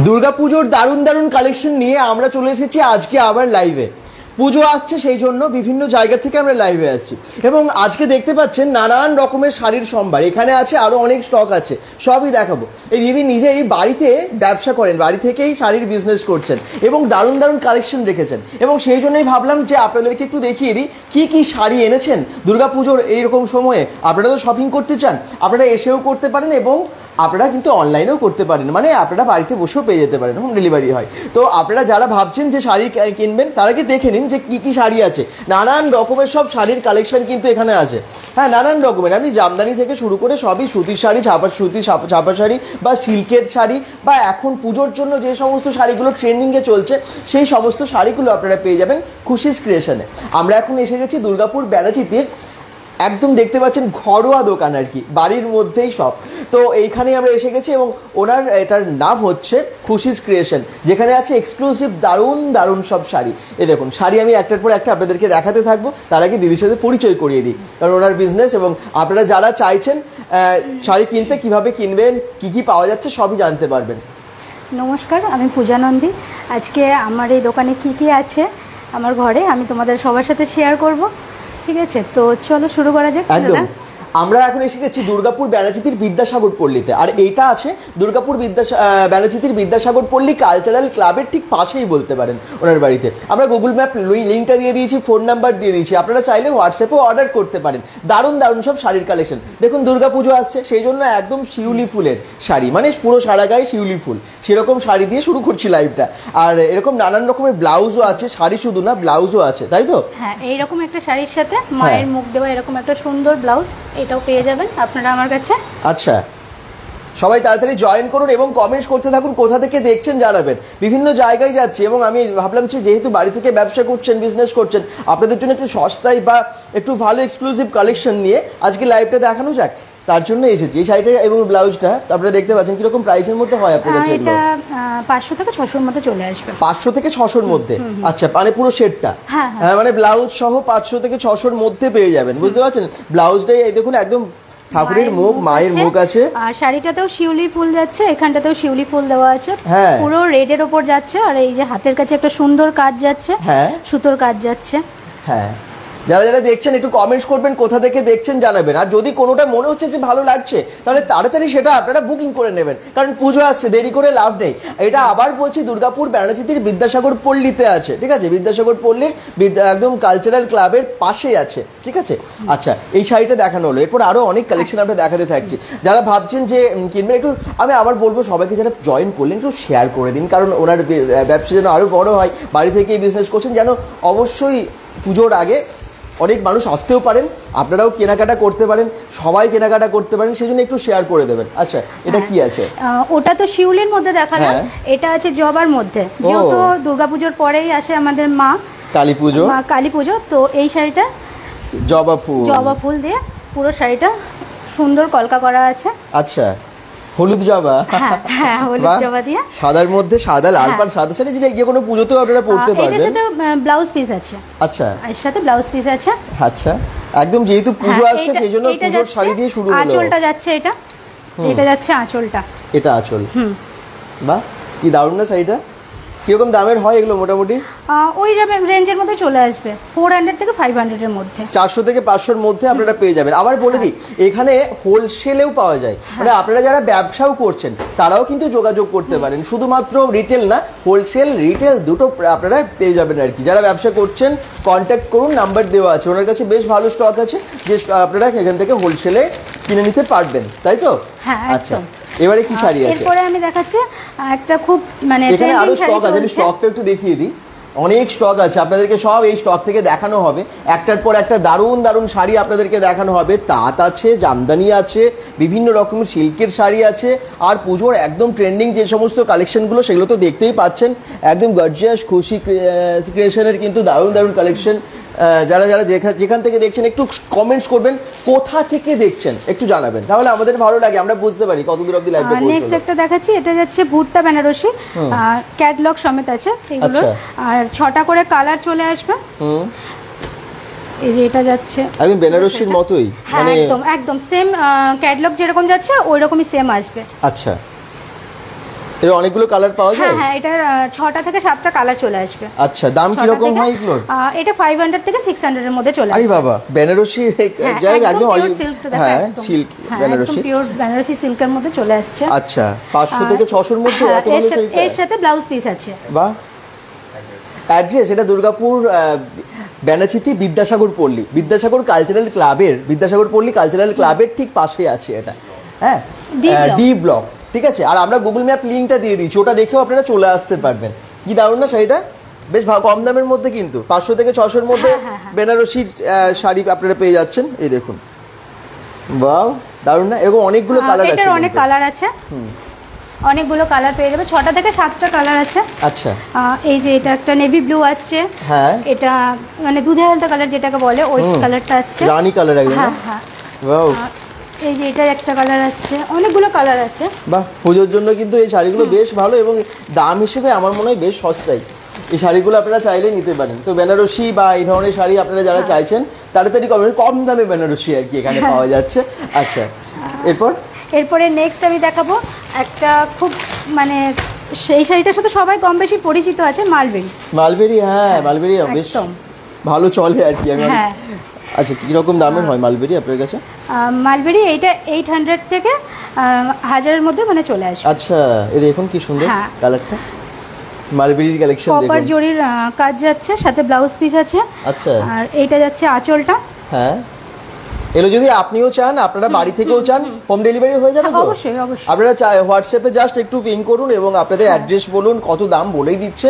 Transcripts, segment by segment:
দুর্গাপুজোর দারুণ দারুণ কালেকশন নিয়ে আমরা চলে এসেছি আজকে আবার লাইভে। পুজো আসছে সেই জন্য বিভিন্ন জায়গা থেকে আমরা লাইভে আসছি এবং আজকে দেখতে পাচ্ছেন নানান রকমের শাড়ির সম্ভার। এখানে আছে আরো অনেক স্টক আছে, সবই দেখাবো। এই দিদি নিজেই বাড়িতে ব্যবসা করেন, বাড়ি থেকেই শাড়ির বিজনেস করছেন এবং দারুণ দারুণ কালেকশন রেখেছেন এবং সেই জন্যই ভাবলাম যে আপনাদেরকে একটু দেখিয়ে দিই কি কি শাড়ি এনেছেন দুর্গাপুজোর এইরকম সময়ে। আপনারা তো শপিং করতে চান, আপনারা এসেও করতে পারেন এবং আপনারা কিন্তু অনলাইনেও করতে পারেন, মানে আপনারা বাড়িতে বসেও পেয়ে যেতে পারেন, হোম ডেলিভারি হয়। তো আপনারা যারা ভাবছেন যে শাড়ি কিনবেন তারা কি দেখে নিন যে কী কী শাড়ি আছে। নানান রকমের সব শাড়ির কালেকশন কিন্তু এখানে আছে। হ্যাঁ, নানান রকমের, আপনি জামদানি থেকে শুরু করে সবই, সুতির শাড়ি, ছাপা শাড়ি বা সিল্কের শাড়ি বা এখন পুজোর জন্য যে সমস্ত শাড়িগুলো ট্রেন্ডিংয়ে চলছে সেই সমস্ত শাড়িগুলো আপনারা পেয়ে যাবেন খুশিস ক্রিয়েশনে। আমরা এখন এসে গেছি দুর্গাপুর ব্যানাচিতির, একদম দেখতে পাচ্ছেন ঘরোয়া দোকান আর কি, বাড়ির মধ্যেই সব। তো এইখানে আমরা এসে গেছি এবং ওনার এটার নাম হচ্ছে খুশিস ক্রিয়েশন, যেখানে আছে এক্সক্লুসিভ দারুণ দারুণ সব শাড়ি। এই দেখুন শাড়ি আমি একটার পর একটা আপনাদেরকে দেখাতে থাকবো, তার আগে দিদির সাথে পরিচয় করিয়ে দিই, কারণ ওনার বিজনেস এবং আপনারা যারা চাইছেন শাড়ি কিনতে কিভাবে কিনবেন, কি কি পাওয়া যাচ্ছে সবই জানতে পারবেন। নমস্কার, আমি পূজা নন্দী। আজকে আমার এই দোকানে কি কি আছে আমার ঘরে আমি তোমাদের সবার সাথে শেয়ার করব। ঠিক আছে, তো চলো শুরু করা যাক। একদম, আমরা এখন এসে গেছি দুর্গাপুর ব্যানাচিতির বিদ্যাসাগর পল্লীতে, আর এইটা আছে দুর্গাপুর ব্যানাচিতির বিদ্যাসাগর পল্লী কালচারাল ক্লাবের ঠিক পাশেই বলতে পারেন ওনার বাড়িতে। আমরা গুগল ম্যাপ লিঙ্কটা দিয়ে দিয়েছি, ফোন নাম্বার দিয়ে দিয়েছি, আপনারা চাইলে হোয়াটসঅ্যাপেও অর্ডার করতে পারেন। দারুণ দারুণ সব শাড়ির কালেকশন। দেখুন দুর্গাপুজো আসছে সেই জন্য একদম শিউলি ফুলের শাড়ি, মানে পুরো সারা গায়ে শিউলি ফুল, সেরকম শাড়ি দিয়ে শুরু করছি লাইভটা। আর এরকম নানান রকমের ব্লাউজও আছে, শাড়ি শুধু না ব্লাউজও আছে, তাই তো? হ্যাঁ, এইরকম একটা শাড়ির সাথে মায়ের মুখ দেওয়া এরকম একটা সুন্দর ব্লাউজ, এটাও পেয়ে যাবেন আপনারা আমার কাছে। আচ্ছা, সবাই তাড়াতাড়ি জয়েন করুন এবং কমেন্টস করতে থাকুন, কোথা থেকে দেখছেন জানাবেন। বিভিন্ন জায়গায় যাচ্ছে এবং আমি ভাবলাম যে যেহেতু বাড়ি থেকে ব্যবসা করছেন, বিজনেস করছেন, আপনাদের জন্য একটু সস্তায় বা একটু ভালো এক্সক্লুসিভ কালেকশন নিয়ে আজকে লাইভটা দেখানো যাক, তার জন্য এসেছি। এই শাড়িটা এবং ব্লাউজটা আপনারা দেখতে পাচ্ছেন কিরকম প্রাইসের মধ্যে হয় আপনার কাছে? এটা 500 থেকে 600 এর মধ্যে চলে আসবে। 500 থেকে 600 এর মধ্যে? আচ্ছা, মানে পুরো সেটটা? হ্যাঁ, মানে ব্লাউজ সহ 500 থেকে 600 এর মধ্যে পেয়ে যাবেন, বুঝতে পারছেন? ব্লাউজটাই এই দেখুন একদম ঠাকুরের মুখ, মায়ের মুখ আছে, আর শাড়িটাতেও শিউলি ফুল যাচ্ছে, এখানটাতেও শিউলি ফুল দেওয়া আছে, হ্যাঁ পুরো রেডের ওপর যাচ্ছে। আর এই যে হাতের কাছে একটা সুন্দর কাজ যাচ্ছে, হ্যাঁ সুতোর কাজ যাচ্ছে। হ্যাঁ, যারা যারা দেখছেন একটু কমেন্টস করবেন, কোথা থেকে দেখছেন জানাবেন। আর যদি কোনোটা মনে হচ্ছে যে ভালো লাগছে তাহলে তাড়াতাড়ি সেটা আপনারা বুকিং করে নেবেন, কারণ পুজো আসছে, দেরি করে লাভ নেই। এটা আবার বলছি দুর্গাপুর ব্যানাচিতির বিদ্যাসাগর পল্লীতে আছে, ঠিক আছে? বিদ্যাসাগর পল্লীর একদম কালচারাল ক্লাবের পাশেই আছে, ঠিক আছে? আচ্ছা, এই শাড়িটা দেখানো হলো, এরপর আরো অনেক কালেকশন আমরা দেখাতে থাকছি। যারা ভাবছেন যে কিনবেন, একটু আমি আবার বলবো সবাইকে যারা জয়েন করলেন একটু শেয়ার করে দিন, কারণ ওনার ব্যবসা যেন আরো বড় হয়, বাড়ি থেকে বিজনেস করছেন যেন অবশ্যই পুজোর আগে অনেক মানুষ আসতেও পারেন, আপনারাও কেনাকাটা করতে পারেন, সবাই কেনাকাটা করতে পারেন, সেই জন্য একটু শেয়ার করে দেবেন। আচ্ছা, এটা কি আছে? ওটা তো শিউলির মধ্যে দেখালাম, এটা আছে জবার মধ্যে। যেহেতু দুর্গাপুজোর পরেই আসে আমাদের মা কালী পুজো, তো এই শাড়িটা জবা ফুল দিয়ে পুরো শাড়িটা সুন্দর কলকা করা আছে। আচ্ছা, হলুদ জবা, হ্যাঁ হলুদ জবা দিয়ে সাদার মধ্যে সাদা, লাল পাড় সাদা শাড়ি, যেটা যে কোনো পুজোতেও আপনারা পরতে পারবেন। এর সাথে ব্লাউজ পিস আছে। আচ্ছা, এর সাথে ব্লাউজ পিস আছে। আচ্ছা, একদম যেহেতু পুজো আসছে সেই জন্য পুজোর শাড়ি দিয়ে শুরু হলো। আঁচলটা যাচ্ছে, এটা যাচ্ছে আঁচলটা, এটা আঁচল। বাহ, কি দারুণ না শাড়িটা! কিরকম দামের হয় এগুলো মোটামুটি? ওই রেঞ্জের মধ্যে চলে আসবে, 400 থেকে 500 এর মধ্যে, 400 থেকে 500 এর মধ্যে আপনারা পেয়ে যাবেন। আবার বলে দিই, এখানে হোলসেলেও পাওয়া যায়, মানে আপনারা যারা ব্যবসাও করছেন তারাও কিন্তু যোগাযোগ করতে পারেন, শুধুমাত্র রিটেল না, হোলসেল রিটেল দুটো আপনারা পেয়ে যাবেন আর কি। যারা ব্যবসা করছেন কন্ট্যাক্ট করুন, নাম্বার দেওয়া আছে, ওনার কাছে বেশ ভালো স্টক আছে যে আপনারা এখান থেকে হোলসেলে কিনে নিতে পারবেন, তাই তো? আচ্ছা, এবারে কি শাড়ি আছে? এরপরে আমি দেখাচ্ছি একটা খুব মানে এখানে আরো স্টক আছে, আমি স্টকটা একটু দেখিয়ে দিই। অনেক স্টক আছে, আপনাদেরকে সব এই স্টক থেকে দেখানো হবে, একটার পর একটা দারুণ দারুণ শাড়ি আপনাদেরকে দেখানো হবে। তাঁত আছে, জামদানি আছে, বিভিন্ন রকমের সিল্কের শাড়ি আছে, আর পুজোর একদম ট্রেন্ডিং যে সমস্ত কালেকশনগুলো সেগুলো তো দেখতেই পাচ্ছেন, একদম গর্জিয়াস খুশি ক্রিয়েশনের কিন্তু দারুণ দারুণ কালেকশন। যারা যারা যেখান থেকে দেখছেন একটু কমেন্টস করবেন, কোথা থেকে দেখছেন একটু জানাবেন, তাহলে আমাদের ভালো লাগে, আমরা বুঝতে পারি কত দূর অবধি লাইভটা পৌঁছলো। নেক্সট একটা দেখাচ্ছি, এটা যাচ্ছে ভুট্টা বেনারসি, ক্যাটলগ সমেত আছে এগুলো, আর 6টা করে কালার চলে আসবে। এই যে এটা যাচ্ছে একদম বেনারসির মতোই, মানে একদম সেম ক্যাটলগ যেরকম যাচ্ছে ওই রকমই সেম আসবে। আচ্ছা, এর অনেকগুলো কালার পাওয়া যায়? হ্যাঁ, এটার 6টা থেকে 7টা কালার চলে আসবে। আচ্ছা, দাম কি রকম হয় এগুলোর? এটা 500 থেকে 600 এর মধ্যে চলে আসবে। আরে বাবা, বেনারসি জায়গা একদম সিল্ক, হ্যাঁ সিল্ক বেনারসি, পিওর বেনারসি সিল্কের মধ্যে চলে আসছে। আচ্ছা, 500 থেকে 600 এর মধ্যে এত ভালো শাড়ি। এর সাথে ব্লাউজ পিস আছে। বাহ। অ্যাড্রেস এটা দুর্গাপুর বেনাচিতি বিদ্যাসাগর পল্লী, বিদ্যাসাগর পল্লী কালচারাল ক্লাবের ঠিক পাশে আছে এটা। হ্যাঁ, ডি ব্লক, ঠিক আছে। আর আমরা গুগল ম্যাপ লিঙ্কটা দিয়ে দিচ্ছি, ওটা দেখেও আপনারা চলে আসতে পারবেন। কি দারুণ না শাড়িটা, বেশ কম দামের মধ্যে, কিন্তু 500 থেকে 600 এর মধ্যে বেনারসি শাড়ি আপনারা পেয়ে যাচ্ছেন। এই দেখুন, বাহ, দারুণ না। এরকম অনেকগুলো কালার আছে, এটার অনেক কালার আছে, অনেকগুলো কালার পেয়ে যাবে। 6টা থেকে 7টা কালার আছে। আচ্ছা, এই যে এটা একটা নেভি ব্লু আসছে, হ্যাঁ, এটা মানে দুধে হালকা কালার যেটাকে বলে, ওই কালারটা আসছে, রানী কালার একদম। হ্যাঁ হ্যাঁ, ওয়াও। এই যে এটা একটা কালার আসছে, অনেকগুলো কালার আছে। বাহ, পুজোর জন্য কিন্তু এই শাড়িগুলো বেশ ভালো এবং দাম হিসেবে আমার মনে হয় বেশ সস্তাই। এই শাড়িগুলো আপনারা চাইলে নিতে পারেন। তো বেনারসি বা এই ধরনের শাড়ি আপনারা যারা চাইছেন তাড়াতাড়ি কম দামে বেনারসি আর কি এখানে পাওয়া যাচ্ছে। আচ্ছা, এরপরে নেক্সট আমি দেখাবো একটা খুব মানে সেই শাড়িটার সাথে সবাই কম বেশি পরিচিত আছে, মালবেরি। হ্যাঁ, মালবেরি বেশ ভালো চলে আর কি। আচ্ছা, কিরকম দামের হয় মালবেরি আপনার কাছে? মালবেরি এইটা 800 থেকে 1000-এর মধ্যে মানে চলে আসে। আচ্ছা, এই দেখুন কি সুন্দর কালারটা, মালবেরির কালেকশন দেখুন। কপার জরির কাজ যাচ্ছে, সাথে ব্লাউজ পিস আছে। আচ্ছা, আর এইটা যাচ্ছে আঁচলটা। হ্যাঁ, এলো যদি আপনিও চান, আপনারা বাড়ি থেকেও চান, হোম ডেলিভারি হয়ে যাবে তো? অবশ্যই অবশ্যই। আপনারা হোয়াটসঅ্যাপে জাস্ট একটু পিং করুন এবং আপনাদের অ্যাড্রেস বলুন, কত দাম বলেই দিচ্ছে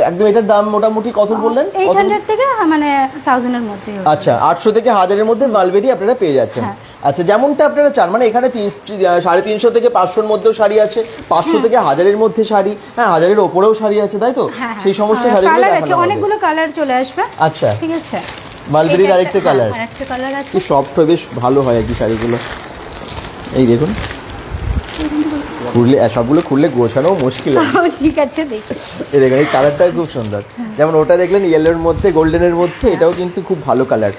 একদম। এটার দাম মোটামুটি কত বললেন? 800 থেকে মানে 1000 এর মধ্যে। আচ্ছা, 800 থেকে 1000 এর মধ্যে মালবেরি আপনারা পেয়ে যাচ্ছেন। আচ্ছা, যেমনটা আপনারা চান, মানে এখানে 350 থেকে 500 এর মধ্যেও শাড়ি আছে, 500 থেকে 1000 এর মধ্যে শাড়ি, হ্যাঁ 1000 এর উপরেও শাড়ি আছে, তাই তো? সেই সমস্ত শাড়িগুলো দেখানো হবে। অনেকগুলো কালার চলে আসবে। আচ্ছা, ঠিক আছে। মালবেরির আরেকটা কালার, আছে, কি সফট, বেশ ভালো হয় আর কি শাড়িগুলো। এই দেখুন, সবগুলো খুললে গোছানো মুশকিল। ঠিক আছে, দেখুন এই দেখুন, এই কালারটা খুব সুন্দর। যেমন ওটা দেখলেন ইয়েলোর মধ্যে, গোল্ডেনের মধ্যে, এটাও কিন্তু খুব ভালো কালার।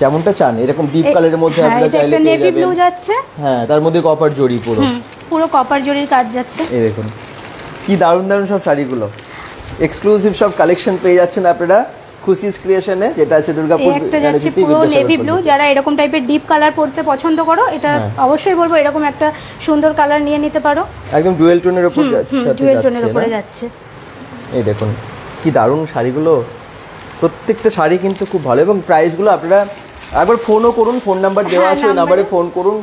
যেমনটা চান এরকম ডিপ কালারের মধ্যে আপনারা চাইলে পেয়ে যাবেন। ব্লু যাচ্ছে, হ্যাঁ, তার মধ্যে কপার জরি, পুরো কপার জরির কাজ যাচ্ছে। এই দেখুন কি দারুণ দারুণ সব শাড়িগুলো, এক্সক্লুসিভ সব কালেকশন পেয়ে যাচ্ছেন আপনারা খুশিস ক্রিয়েশনে, যেটা আছে দুর্গাপুর। একটা যাচ্ছে পুরো নেভি ব্লু, যারা এরকম টাইপের ডিপ কালার পরতে পছন্দ করো, এটা অবশ্যই বলবো এরকম একটা সুন্দর কালার নিয়ে নিতে পারো। একদম ডুয়েল টোনের উপর যাচ্ছে, ডুয়েল টোনের উপরে যাচ্ছে। এই দেখুন কি দারুণ শাড়িগুলো, প্রত্যেকটা শাড়ি কিন্তু খুব ভালো। এবং প্রাইসগুলো আপনারা একবার ফোনও করুন, ফোন নাম্বার দেওয়া আছে, ওই নাম্বারে ফোন করুন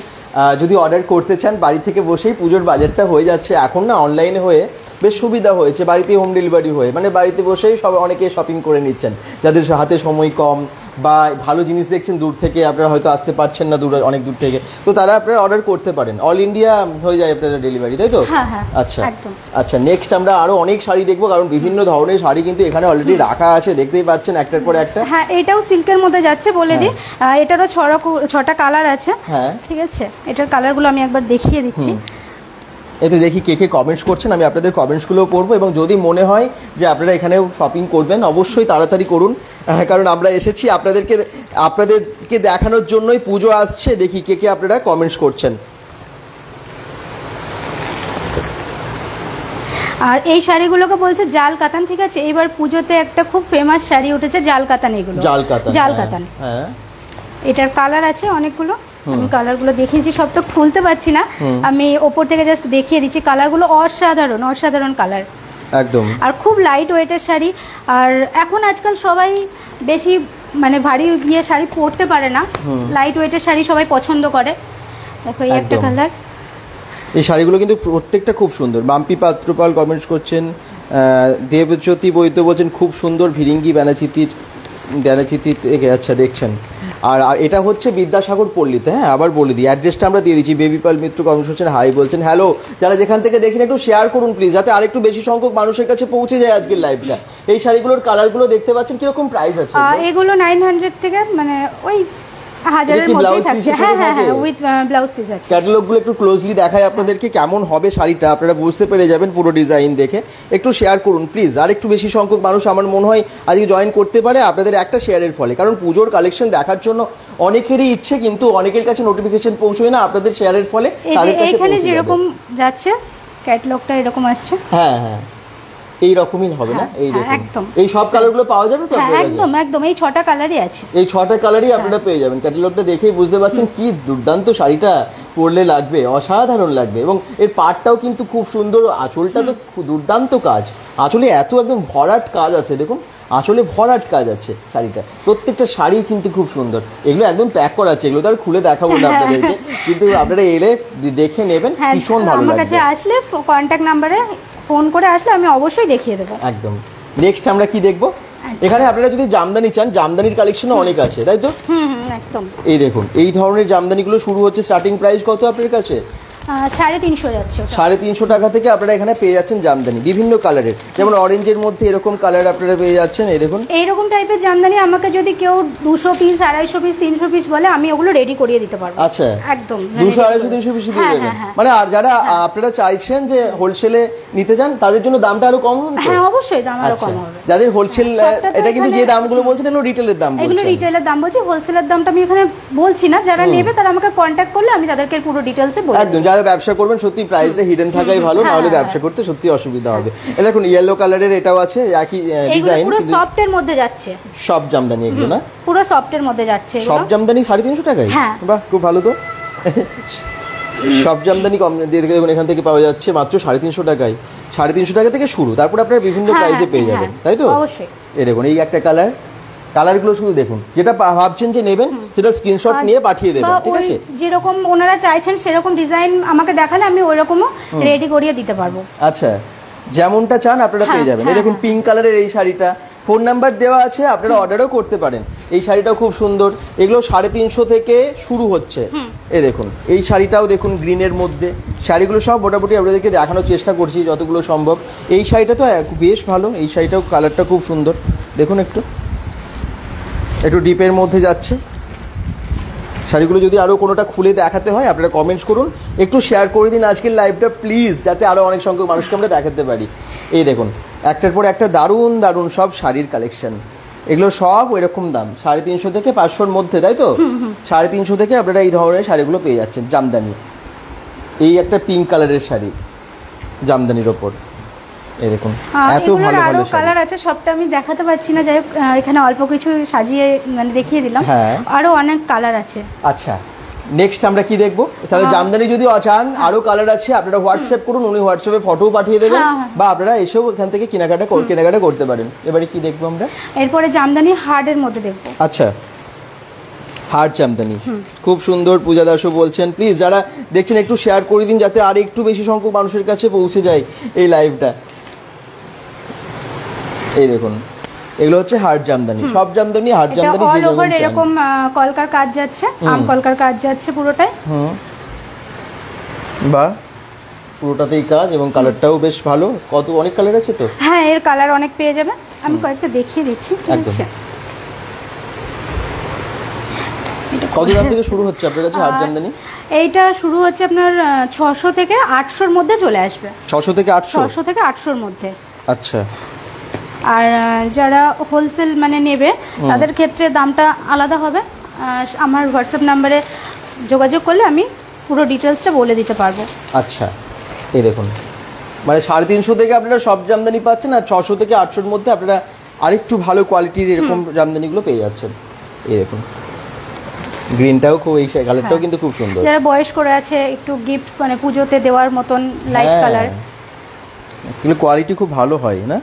যদি অর্ডার করতে চান। বাড়ি থেকে বসেই পুজোর বাজারটা হয়ে যাচ্ছে এখন না, অনলাইনে হয়ে বেশ সুবিধা হয়েছে, বাড়িতেই হোম ডেলিভারি হয়ে, মানে বাড়িতে বসেই অনেকে শপিং করে নিচ্ছেন, যাদের হাতে সময় কম বা ভালো জিনিস দেখছেন দূর থেকে, আপনারা হয়তো আসতে পারছেন না অনেক দূর থেকে, তো তারা আপনারা অর্ডার করতে পারেন, অল ইন্ডিয়া হয়ে যায় আপনাদের ডেলিভারি, তাই তো? আচ্ছা আচ্ছা, নেক্সট আমরা আরো অনেক শাড়ি দেখবো, কারণ বিভিন্ন ধরনের শাড়ি কিন্তু এখানে অলরেডি রাখা আছে, দেখতেই পাচ্ছেন একটার পর একটা। হ্যাঁ, এটাও সিল্কের মধ্যে যাচ্ছে, বলে দিই এটারও 6টা কালার আছে। হ্যাঁ, ঠিক আছে, এটার কালারগুলো আমি একবার দেখিয়ে দিচ্ছি। এতে দেখি কে কে কমেন্টস করছেন, আমি আপনাদের কমেন্টসগুলোও পড়বো, এবং যদি মনে হয় যে আপনারা এখানেও শপিং করবেন অবশ্যই তাড়াতাড়ি করুন, কারণ আমরা এসেছি আপনাদেরকে দেখানোর জন্যই। পুজো আসছে, দেখি কে কে আপনারা কমেন্টস করছেন। আর এই শাড়িগুলোকে বলছে জাল কাতান, ঠিক আছে। এবার পুজোতে একটা খুব ফেমাস শাড়ি উঠেছে জাল কাতান, এগুলো জাল কাতান। হ্যাঁ, এটার কালার আছে অনেকগুলো, আমি কালারগুলো দেখিয়েছি, সব তো খুলতে পারছি না, আমি ওপর থেকে জাস্ট দেখিয়ে দিচ্ছি। কালারগুলো অসাধারণ কালার একদম, আর খুব লাইট ওয়েটের শাড়ি। আর এখন আজকাল সবাই বেশি মানে ভারী শাড়ি পরতে পারে না, লাইট ওয়েটের শাড়ি সবাই পছন্দ করে। দেখো এই একটা কালার, এই শাড়িগুলো কিন্তু প্রত্যেকটা খুব সুন্দর। বাম্পি পাত্রপাল কমেন্টস করছেন, দেবজ্যোতি বৈদ্য বলছেন খুব সুন্দর, ভিরিঙ্গি বেনাচিতি। আচ্ছা, দেখছেন। আর এটা হচ্ছে বিদ্যাসাগর পল্লীতে। হ্যাঁ, আবার বলে দিই অ্যাড্রেসটা আমরা দিয়ে দিচ্ছি। বেবিপাল মিত্র কমেন্টস করছেন, হাই বলছেন, হ্যালো। যারা যেখান থেকে দেখছেন একটু শেয়ার করুন প্লিজ, যাতে আরেকটু বেশি সংখ্যক মানুষের কাছে পৌঁছে যায় আজকের লাইভটা। এই শাড়িগুলোর কালারগুলো দেখতে পাচ্ছেন, কিরকম প্রাইস আছে এগুলো? 900 থেকে মানে ওই 1000-এর মধ্যেই থাকছে। হ্যাঁ, উইথ ব্লাউজ পিস আছে। ক্যাটালগুলো একটু ক্লোজলি দেখাই আপনাদেরকে, কেমন হবে শাড়িটা আপনারা বুঝতে পেরে যাবেন পুরো ডিজাইন দেখে। একটু শেয়ার করুন প্লিজ, আর একটু বেশি সংখ্যক মানুষ আমার মনে হয় আজকে জয়েন করতে পারে আপনাদের একটা শেয়ারের ফলে, কারণ পুজোর কালেকশন দেখার জন্য অনেকেরই ইচ্ছে, কিন্তু অনেকের কাছে নোটিফিকেশন পৌঁছয় না আপনাদের শেয়ারের ফলে। এখানে যেরকম যাচ্ছে ক্যাটালগটা এরকম আসছে। হ্যাঁ হ্যাঁ, এই রকমই হবে না? এই দেখুন একদম এই সব কালারগুলো পাওয়া যাবে তো? একদম একদম, এই 6টা কালারই আছে, এই 6টা কালারই আপনারা পেয়ে যাবেন। ক্যাটালগটা দেখেই বুঝতে পারছেন কি দুর্দান্ত শাড়িটা পরলে লাগবে, অসাধারণ লাগবে। এবং এর পাটটাও কিন্তু খুব সুন্দর, আঁচলটা তো দুর্দান্ত কাজ, আঁচলে এত একদম ভরাট কাজ আছে, দেখুন আঁচলে ভরাট কাজ আছে শাড়িটা, প্রত্যেকটা শাড়ি কিন্তু খুব সুন্দর। এগুলো একদম প্যাক করা আছে, এগুলো তো আর খুলে দেখাবো না আপনাদেরকে, কিন্তু আপনারা এলে দেখে নেবেন, ভীষণ ভালো লাগবে। আমার কাছে আসলে কন্ট্যাক্ট নাম্বারে ফোন করে আসলে আমি অবশ্যই দেখিয়ে দেবো। একদম। নেক্সট আমরা কি দেখবো? এখানে আপনারা যদি জামদানি চান, জামদানির কালেকশনও অনেক আছে, তাই তো? একদম। এই দেখুন এই ধরনের জামদানিগুলো শুরু হচ্ছে, স্টার্টিং প্রাইস কত আপনার কাছে? 350 যাচ্ছে। 350 টাকা থেকে আপনারা এখানে পেয়ে যাচ্ছেন জামদানি বিভিন্ন কালারের, যেমন অরেঞ্জের মধ্যে এরকম কালার আপনারা পেয়ে যাচ্ছেন। এই দেখুন এইরকম টাইপের জামদানি আমাকে যদি কেউ 200 পিস 250 পিস 300 পিস বলে, আমি ওগুলো রেডি করিয়ে দিতে পারবো। আচ্ছা, একদম 200 250 300 পিস দিয়ে দেবেন। মানে আর যারা আপনারা চাইছেন যে হোলসেলে নিতে চান, তাদের জন্য দামটা আরো কম হবে? হ্যাঁ অবশ্যই, দাম আরো কম হবে। যাদের হোলসেল, এটা কিন্তু যে দামগুলো বলছেন এগুলো রিটেলের দাম বলছেন। এগুলো রিটেলের দাম বলছি, হোলসেলের দামটা আমি এখানে বলছি না। যারা নেবে তারা আমাকে কন্ট্যাক্ট করলে আমি তাদেরকে পুরো ডিটেইলসে বলবো। একদম, যারা ব্যবসা করবেন সত্যি প্রাইসটা হিডেন থাকাই ভালো, না হলে ব্যবসা করতে সত্যি অসুবিধা হবে। এই দেখুন ইয়েলো কালারের এটাও আছে, একই ডিজাইন, পুরো সফটের মধ্যে যাচ্ছে। সব জামদানি এগুলো না? পুরো সফটের মধ্যে যাচ্ছে। সব জামদানি 350 টাকায়? বাহ, খুব ভালো তো। সব জামদানি কম দেখুন এখান থেকে পাওয়া যাচ্ছে মাত্র 350 টাকায়। 350 টাকা থেকে শুরু, তারপর আপনারা বিভিন্ন প্রাইসে পেয়ে যাবেন, তাই তো? অবশ্যই। এই দেখুন এই একটা কালার, কালারগুলো শুধু দেখুন, যেটা ভাবছেন যে নেবেন সেটা স্ক্রিনশট নিয়ে পাঠিয়ে দেবেন, ঠিক আছে? যেরকম ওনারা চাইছেন সেরকম ডিজাইন আমাকে দেখালে আমি ওই রকমও রেডি করিয়ে দিতে পারবো। আচ্ছা, যেমনটা চান আপনারা পেয়ে যাবেন। এই দেখুন পিঙ্ক কালারের এই শাড়িটা, ফোন নাম্বার দেওয়া আছে, আপনারা অর্ডারও করতে পারেন। এই শাড়িটাও খুব সুন্দর, এগুলো 350 থেকে শুরু হচ্ছে। এই দেখুন এই শাড়িটাও দেখুন গ্রিনের মধ্যে, শাড়িগুলো সব মোটামুটি আপনাদেরকে দেখানোর চেষ্টা করছি যতগুলো সম্ভব। এই শাড়িটা তো বেশ ভালো, এই শাড়িটাও কালারটা খুব সুন্দর, দেখুন একটু একটু ডিপের মধ্যে যাচ্ছে। শাড়িগুলো যদি আরও কোনোটা খুলে দেখাতে হয় আপনারা কমেন্টস করুন, একটু শেয়ার করে দিন আজকের লাইভটা প্লিজ, যাতে আরও অনেক সংখ্যক মানুষকে আমরা দেখাতে পারি। এই দেখুন একটার পর একটা দারুণ দারুণ সব শাড়ির কালেকশন, এগুলো সব ওই রকম দাম 350 থেকে 500-র মধ্যে, তাই তো? 350 থেকে আপনারা এই ধরনের শাড়িগুলো পেয়ে যাচ্ছেন। জামদানি, এই একটা পিঙ্ক কালারের শাড়ি জামদানির ওপর, এই দেখুন এত ভালো ভালো কালার আছে, সবটা আমি দেখাতে পারছি না, যাই হোক এখানে অল্প কিছু সাজিয়ে মানে দেখিয়ে দিলাম, আরো অনেক কালার আছে। আচ্ছা, নেক্সট আমরা কি দেখবো? তাহলে জামদানি যদি চান আরো কালার আছে, আপনারা হোয়াটসঅ্যাপ করুন, উনি হোয়াটসঅ্যাপে ফটো পাঠিয়ে দেবেন, বা আপনারা এসেও এখান থেকে কেনাকাটা করতে পারেন। এবারে কি দেখবো আমরা? এরপরে জামদানি হার্ডের মধ্যে দেখবো। আচ্ছা, হার্ড জামদানি খুব সুন্দর, পূজা দাসও বলছেন। প্লিজ যারা দেখছেন একটু শেয়ার করে দিন, যাতে আর একটু বেশি সংখ্যক মানুষের কাছে পৌঁছে যায় এই লাইভটা। এই দেখুন এগুলো হচ্ছে হার্ড জামদানি, সব Jamdani hard Jamdani, all over এরকম কলকার কাজ যাচ্ছে, আম কলকার কাজ যাচ্ছে পুরোটাই। বাহ, পুরোটাতেই কাজ, এবং কালারটাও বেশ ভালো। কত অনেক কালার আছে তো? হ্যাঁ, এর কালার অনেক পেয়ে যাবে, আমি কয়েকটা দেখিয়ে দিচ্ছি, ঠিক আছে? কত দাম থেকে শুরু হচ্ছে আপনার কাছে হার্ড জামদানি? এইটা শুরু হচ্ছে আপনার 600 থেকে 800-র মধ্যে চলে আসবে। 600 থেকে 800? 600 থেকে 800-র মধ্যে। আচ্ছা, আর যারা হোলসেল মানে নেবে তাদের ক্ষেত্রে দামটা আলাদা হবে। আমার হোয়াটসঅ্যাপ নাম্বারে যোগাযোগ করলে আমি পুরো ডিটেলসটা বলে দিতে পারবো। আচ্ছা, এই দেখুন মানে 350 থেকে আপনারা সব জামদানি পাচ্ছেন, আর 600 থেকে 800-র মধ্যে আপনারা আরেকটু ভালো কোয়ালিটির এরকম জামদানিগুলো পেয়ে যাচ্ছেন। এই দেখুন গ্রিনটাও খুব, এই কালারটাও কিন্তু খুব সুন্দর। যারা বয়স্করা আছে একটু গিফট মানে পুজোতে দেওয়ার মতন লাইট কালার, এগুলো কোয়ালিটি খুব ভালো হয় না?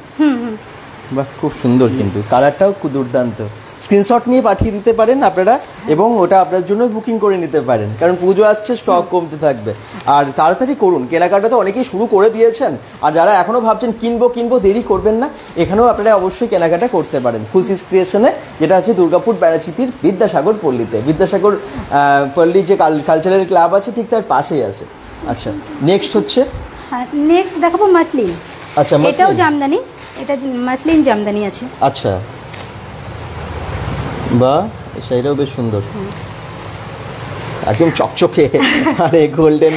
বাহ, খুব সুন্দর, কিন্তু কালারটাও খুব দুর্দান্ত। স্ক্রিনশট নিয়ে পাঠিয়ে দিতে পারেন আপনারা, এবং ওটা আপনার জন্য বুকিং করে নিতে পারেন, কারণ পুজো আসছে, স্টক কমতে থাকবে। আর তাড়াতাড়ি করুন, কেনাকাটা তো অনেকেই শুরু করে দিয়েছেন, আর যারা এখনও ভাবছেন কিনবো দেরি করবেন না, এখানেও আপনারা অবশ্যই কেনাকাটা করতে পারেন খুশিস ক্রিয়েশনে, যেটা আছে দুর্গাপুর ব্যারাচিতির বিদ্যাসাগর পল্লীতে। বিদ্যাসাগর পল্লী যে কালচারাল ক্লাব আছে ঠিক তার পাশেই আছে। আচ্ছা, নেক্সট হচ্ছে, নেক্সট দেখাবো মাসলিন। আচ্ছা, এটাও জামদানি, এটা মাসলিন জামদানি আছে। আচ্ছা, বাহ, শাড়িটাও বেশ সুন্দর, একদম চকচকে, মানে গোল্ডেন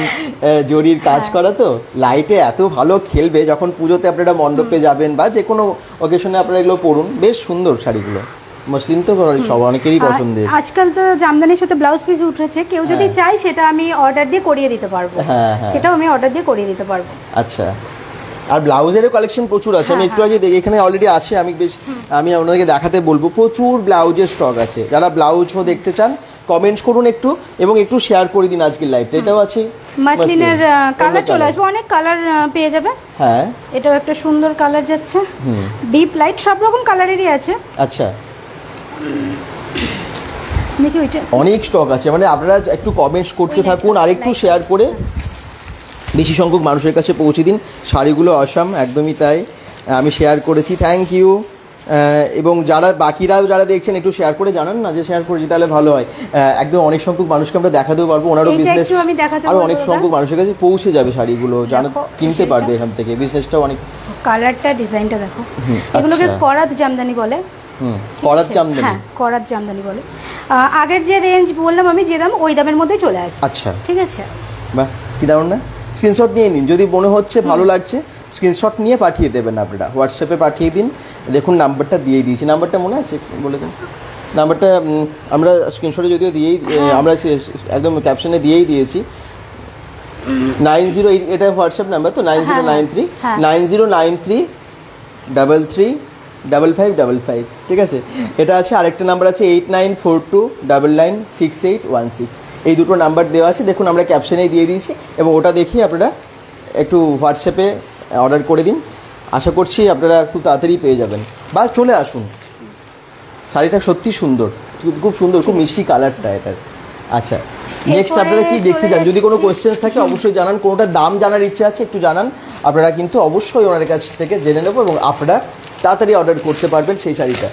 জরির কাজ করা, তো লাইটে এত ভালো খেলবে যখন পুজোতে আপনারা মণ্ডপে যাবেন বা যে কোনো অকেশনে আপনারা এগুলো পরুন, বেশ সুন্দর শাড়িগুলো। মসলিন তো সব অনেকেরই পছন্দের। আজকাল তো জামদানির সাথে ব্লাউজ পিস উঠেছে, কেউ যদি চায় সেটা আমি অর্ডার দিয়ে করিয়ে দিতে পারবো। সেটাও আমি অর্ডার দিয়ে করিয়ে দিতে পারবো। আচ্ছা, আর ব্লাউজেরও কালেকশন প্রচুর আছে। আমি একটু আগে দেখি, এখানে অলরেডি আছে, আমি আপনাদেরকে দেখাতে বলবো। প্রচুর ব্লাউজের স্টক আছে। যারা ব্লাউজও দেখতে চান কমেন্টস করুন একটু, এবং একটু শেয়ার করে দিন আজকের লাইভটা। এটাও আছে মাসলিনের কালার চলে আসবে, অনেক কালার পেয়ে যাবে। হ্যাঁ, এটাও একটা সুন্দর কালার যাচ্ছে, ডিপ লাইট সব রকম কালারেরই আছে। আচ্ছা, দেখি ওইটা অনেক স্টক আছে। মানে আপনারা একটু কমেন্টস করতে থাকুন আর একটু শেয়ার করে বেশি সংখ্যক মানুষের কাছে পৌঁছে দিন। শাড়িগুলো অসাম, একদমই তাই। আমি শেয়ার করেছি, থ্যাংক ইউ। এবং যারা বাকিরাও যারা দেখছেন একটু শেয়ার করে জানান না যে শেয়ার করেছি, তাহলে ভালো হয়। একদম অনেক সংখ্যক মানুষকে আমরা দেখাতেও পারবো, ওনারও বিজনেস আরও অনেক সংখ্যক মানুষের কাছে পৌঁছে যাবে শাড়িগুলো, জানা কিনতে পারবে এখান থেকে, বিজনেসটাও অনেক। কালারটা ডিজাইনটা দেখো, এগুলোকে করাত জামদানি বলে। করাত জামদানি, হ্যাঁ করাত জামদানি বলে। আগের যে রেঞ্জ বললাম আমি, যে দাম ওই দামের মধ্যেই চলে আসবে। আচ্ছা, ঠিক আছে, বাহ, কি দারুণ না? স্ক্রিনশট নিয়ে নিন, যদি মনে হচ্ছে ভালো লাগছে স্ক্রিনশট নিয়ে পাঠিয়ে দেবেন। আপনারা হোয়াটসঅ্যাপে পাঠিয়ে দিন। দেখুন নাম্বারটা দিয়ে দিয়েছি, নাম্বারটা মনে আছে বলে দেন। নাম্বারটা আমরা স্ক্রিনশটে যদিও দিয়েই, আমরা একদম ক্যাপশনে দিয়েই দিয়েছি। 90, এটা হোয়াটসঅ্যাপ নাম্বার তো, 9093 ঠিক আছে। এটা আছে, আরেকটা নাম্বার আছে 8942996816। এই দুটো নাম্বার দেওয়া আছে, দেখুন আমরা ক্যাপশনেই দিয়ে দিয়েছি, এবং ওটা দেখি আপনারা একটু হোয়াটসঅ্যাপে অর্ডার করে দিন। আশা করছি আপনারা খুব তাড়াতাড়ি পেয়ে যাবেন, বা চলে আসুন। শাড়িটা সত্যি সুন্দর, খুব সুন্দর, খুব মিষ্টি কালারটা এটার। আচ্ছা, নেক্সট আপনারা কি দেখতে চান? যদি কোনো কোয়েশ্চেন্স থাকে অবশ্যই জানান। কোনোটা দাম জানার ইচ্ছা আছে একটু জানান, আপনারা কিন্তু অবশ্যই ওনার কাছ থেকে জেনে নেবো, এবং আপনারা তাড়াতাড়ি অর্ডার করতে পারবেন সেই শাড়িটা।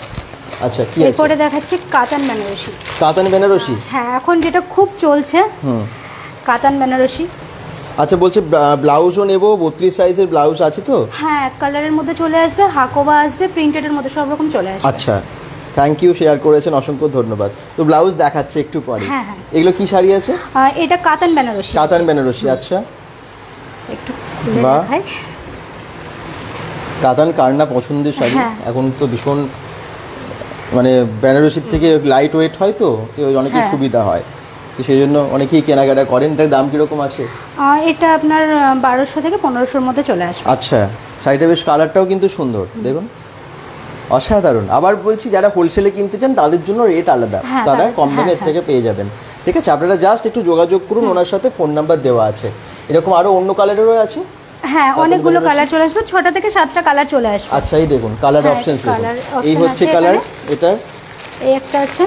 আচ্ছা, কি আছে? এরপরে দেখাচ্ছি কাতান বেনারসি। কাতান বেনারসি, হ্যাঁ এখন যেটা খুব চলছে, কাতান বেনারসি। আচ্ছা, বলছে ব্লাউজও নেবো, 32 সাইজের ব্লাউজ আছে তো? হ্যাঁ, এক কালারের মধ্যে চলে আসবে, হাকোবা আসবে, প্রিন্টেডের মধ্যে সব রকম চলে আসবে। আচ্ছা, থ্যাংক ইউ, শেয়ার করেছেন, অসংখ্য ধন্যবাদ। তো ব্লাউজ দেখাচ্ছে একটু পরে। হ্যাঁ, এগুলো কি শাড়ি আছে? এটা কাতান বেনারসি। কাতান বেনারসি, আচ্ছা, একটু খুলে দেখাই। কাতান কার না পছন্দের শাড়ি, এখন তো ভীষণ, মানে বেনারসির থেকে লাইট ওয়েট হয় তো অনেকের সুবিধা হয়, তো সেই জন্য অনেকেই কেনাকাটা করেন। এটার দাম কিরকম আছে? এটা আপনার 1200 থেকে 1500-র মধ্যে চলে আসবে। আচ্ছা, শাড়িটা বেশ কালারটাও কিন্তু সুন্দর, দেখুন অসাধারণ। আবার বলছি, যারা হোলসেলে কিনতে চান তাদের জন্য রেট আলাদা, তারা কম দামে এর থেকে পেয়ে যাবেন। ঠিক আছে, আপনারা জাস্ট একটু যোগাযোগ করুন, ওনার সাথে ফোন নাম্বার দেওয়া আছে। এরকম আরও অন্য কালারেরও আছে। হ্যাঁ, অনেকগুলো কালার চলে আসবে, 6টা থেকে 7টা কালার চলে আসবে। আচ্ছা, এই দেখুন কালার অপশনস, এই হচ্ছে কালার, এটা এই একটা আছে,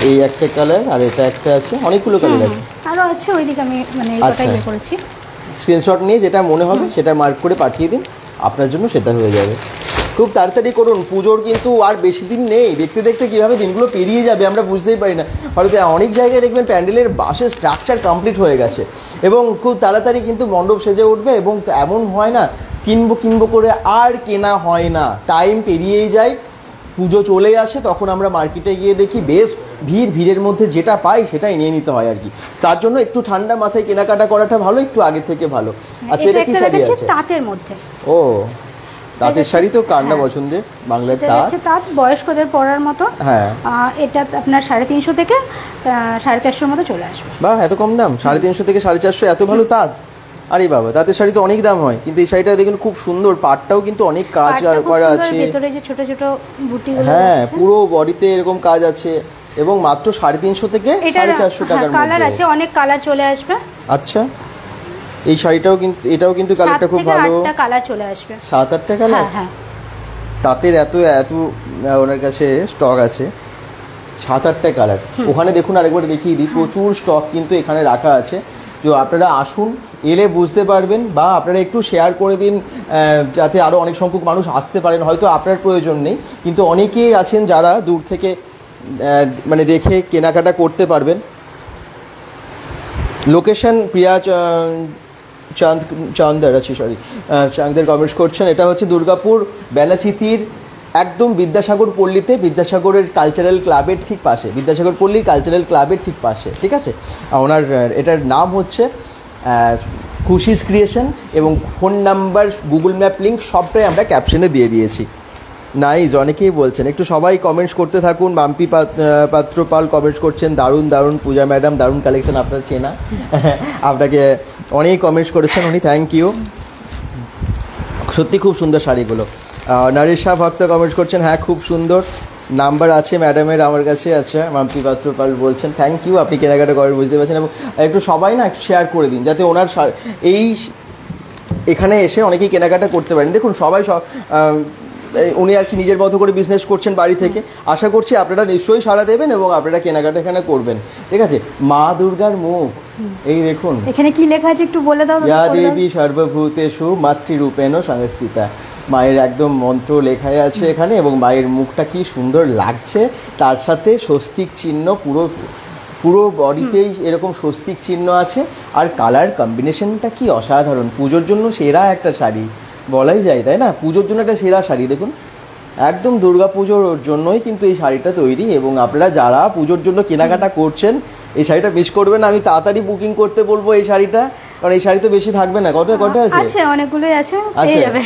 এই একটা কালার, আর এটা একটা আছে, অনেকগুলো কালার আছে, আরো আছে। ওইদিকে আমি মানে এইটাই ইয়ে করেছি। স্ক্রিনশট নিয়ে যেটা মনে হবে সেটা মার্ক করে পাঠিয়ে দিন, আপনার জন্য সেটা হয়ে যাবে। খুব তাড়াতাড়ি করুন, পুজোর কিন্তু আর বেশি দিন নেই। দেখতে দেখতে কীভাবে দিনগুলো পেরিয়ে যাবে আমরা বুঝতেই পারি না। হয়তো অনেক জায়গায় দেখবেন প্যান্ডেলের বাসের স্ট্রাকচার কমপ্লিট হয়ে গেছে, এবং খুব তাড়াতাড়ি কিন্তু মণ্ডপ সেজে উঠবে। এবং এমন হয় না কিনবো করে আর কেনা হয় না, টাইম পেরিয়েই যায়, পুজো চলে আসে, তখন আমরা মার্কেটে গিয়ে দেখি বেশ ভিড়ের মধ্যে যেটা পাই সেটাই নিয়ে নিতে হয় আর কি। তার জন্য একটু ঠান্ডা মাথায় কেনাকাটা করাটা ভালো, একটু আগে থেকে ভালো। আচ্ছা, এটা কি শাড়ি আছে? তাঁতের মধ্যে। ও, তাঁতের শাড়ি তো কার না পছন্দের, বাংলার তাঁত বয়স্কদের পরার মতো। হ্যাঁ, এটা আপনার 350 থেকে 450-র মধ্যে চলে আসবে। বাহ, এত কম দাম, 350 থেকে 450, এত ভালো তাঁত। আরে বাবা, তাঁতের শাড়ি তো অনেক দাম হয়, কিন্তু এই শাড়িটা দেখুন খুব সুন্দর, পাটটাও কিন্তু অনেক কাজ করা আছে, ভিতরে যে ছোট ছোট বুটিগুলো, হ্যাঁ পুরো বডিতে এরকম কাজ আছে, এবং মাত্র 350 থেকে 450 টাকার মধ্যে। কালার আছে, অনেক কালার চলে আসবে। আচ্ছা, এই শাড়িটাও কিন্তু, এটাও কিন্তু কালারটা খুব ভালো, 7-8টা কালার চলে আসবে, 7-8টা কালার। হ্যাঁ, তাঁতের এত ওনার কাছে স্টক আছে, 7-8টা কালার। ওখানে দেখুন, আরেকবার দেখিয়ে দিই, প্রচুর স্টক কিন্তু এখানে রাখা আছে। তো আপনারা আসুন, এলে বুঝতে পারবেন, বা আপনারা একটু শেয়ার করে দিন, যাতে আরও অনেক সংখ্যক মানুষ আসতে পারেন। হয়তো আপনার প্রয়োজন নেই, কিন্তু অনেকেই আছেন যারা দূর থেকে মানে দেখে কেনাকাটা করতে পারবেন। লোকেশন প্রিয়া চাঁদের কমেন্টস করছেন। এটা হচ্ছে দুর্গাপুর বেনাচিতির একদম বিদ্যাসাগর পল্লীতে, বিদ্যাসাগরের কালচারাল ক্লাবের ঠিক পাশে, বিদ্যাসাগর পল্লীর কালচারাল ক্লাবের ঠিক পাশে। ঠিক আছে, ওনার এটার নাম হচ্ছে খুশিস ক্রিয়েশন, এবং phone number, Google map link সবটাই আমরা ক্যাপশনে দিয়ে দিয়েছি। নাইস, অনেকেই বলছেন, একটু সবাই কমেন্টস করতে থাকুন। মাম্পি পাত্রপাল কমেন্টস করছেন, দারুণ দারুণ পূজা ম্যাডাম, দারুণ কালেকশন, আপনার চেনা। আপনাকে অনেক কমেন্টস করেছেন উনি, থ্যাংক ইউ, সত্যি খুব সুন্দর শাড়িগুলো। নরেশা ভক্ত কমেন্টস করছেন, হ্যাঁ খুব সুন্দর, নাম্বার আছে ম্যাডামের আমার কাছে। আচ্ছা, মাম্পি পাত্রপাল বলছেন থ্যাংক ইউ, আপনি কেনাকাটা করেন বুঝতে পারছেন, এবং একটু সবাই না একটু শেয়ার করে দিন যাতে ওনার এই এখানে এসে অনেকেই কেনাকাটা করতে পারেন। দেখুন সবাই উনি আর কি নিজের মতো করে বিজনেস করছেন বাড়ি থেকে, আশা করছি আপনারা নিশ্চয়ই সাড়া দেবেন এবং আপনারা কেনাকাটা এখানে করবেন। ঠিক আছে, মা দুর্গার মুখ এই দেখুন, এখানে কি লেখা আছে একটু বলে দাও। ইয়া দেবী সর্বভূতেষু মাতৃরূপেণ সংস্থিতা, মায়ের একদম মন্ত্র লেখাই আছে এখানে, এবং মায়ের মুখটা কি সুন্দর লাগছে, তার সাথে স্বস্তিক চিহ্ন পুরো বডিতেই এরকম স্বস্তিক চিহ্ন আছে, আর কালার কম্বিনেশনটা কি অসাধারণ। পুজোর জন্য সেরা একটা শাড়ি বলাই যায়, তাই না? পুজোর জন্য একটা সেরা শাড়ি, দেখুন একদম দুর্গা পুজোর জন্যই কিন্তু এই শাড়িটা তৈরি। এবং আপনারা যারা পুজোর জন্য কেনাকাটা করছেন এই শাড়িটা মিস করবেন না। আমি তাড়াতাড়ি বুকিং করতে বলবো এই শাড়িটা, কারণ এই শাড়ি তো বেশি থাকবে না। কটা আছে? অনেকগুলোই আছে, পেয়ে যাবে।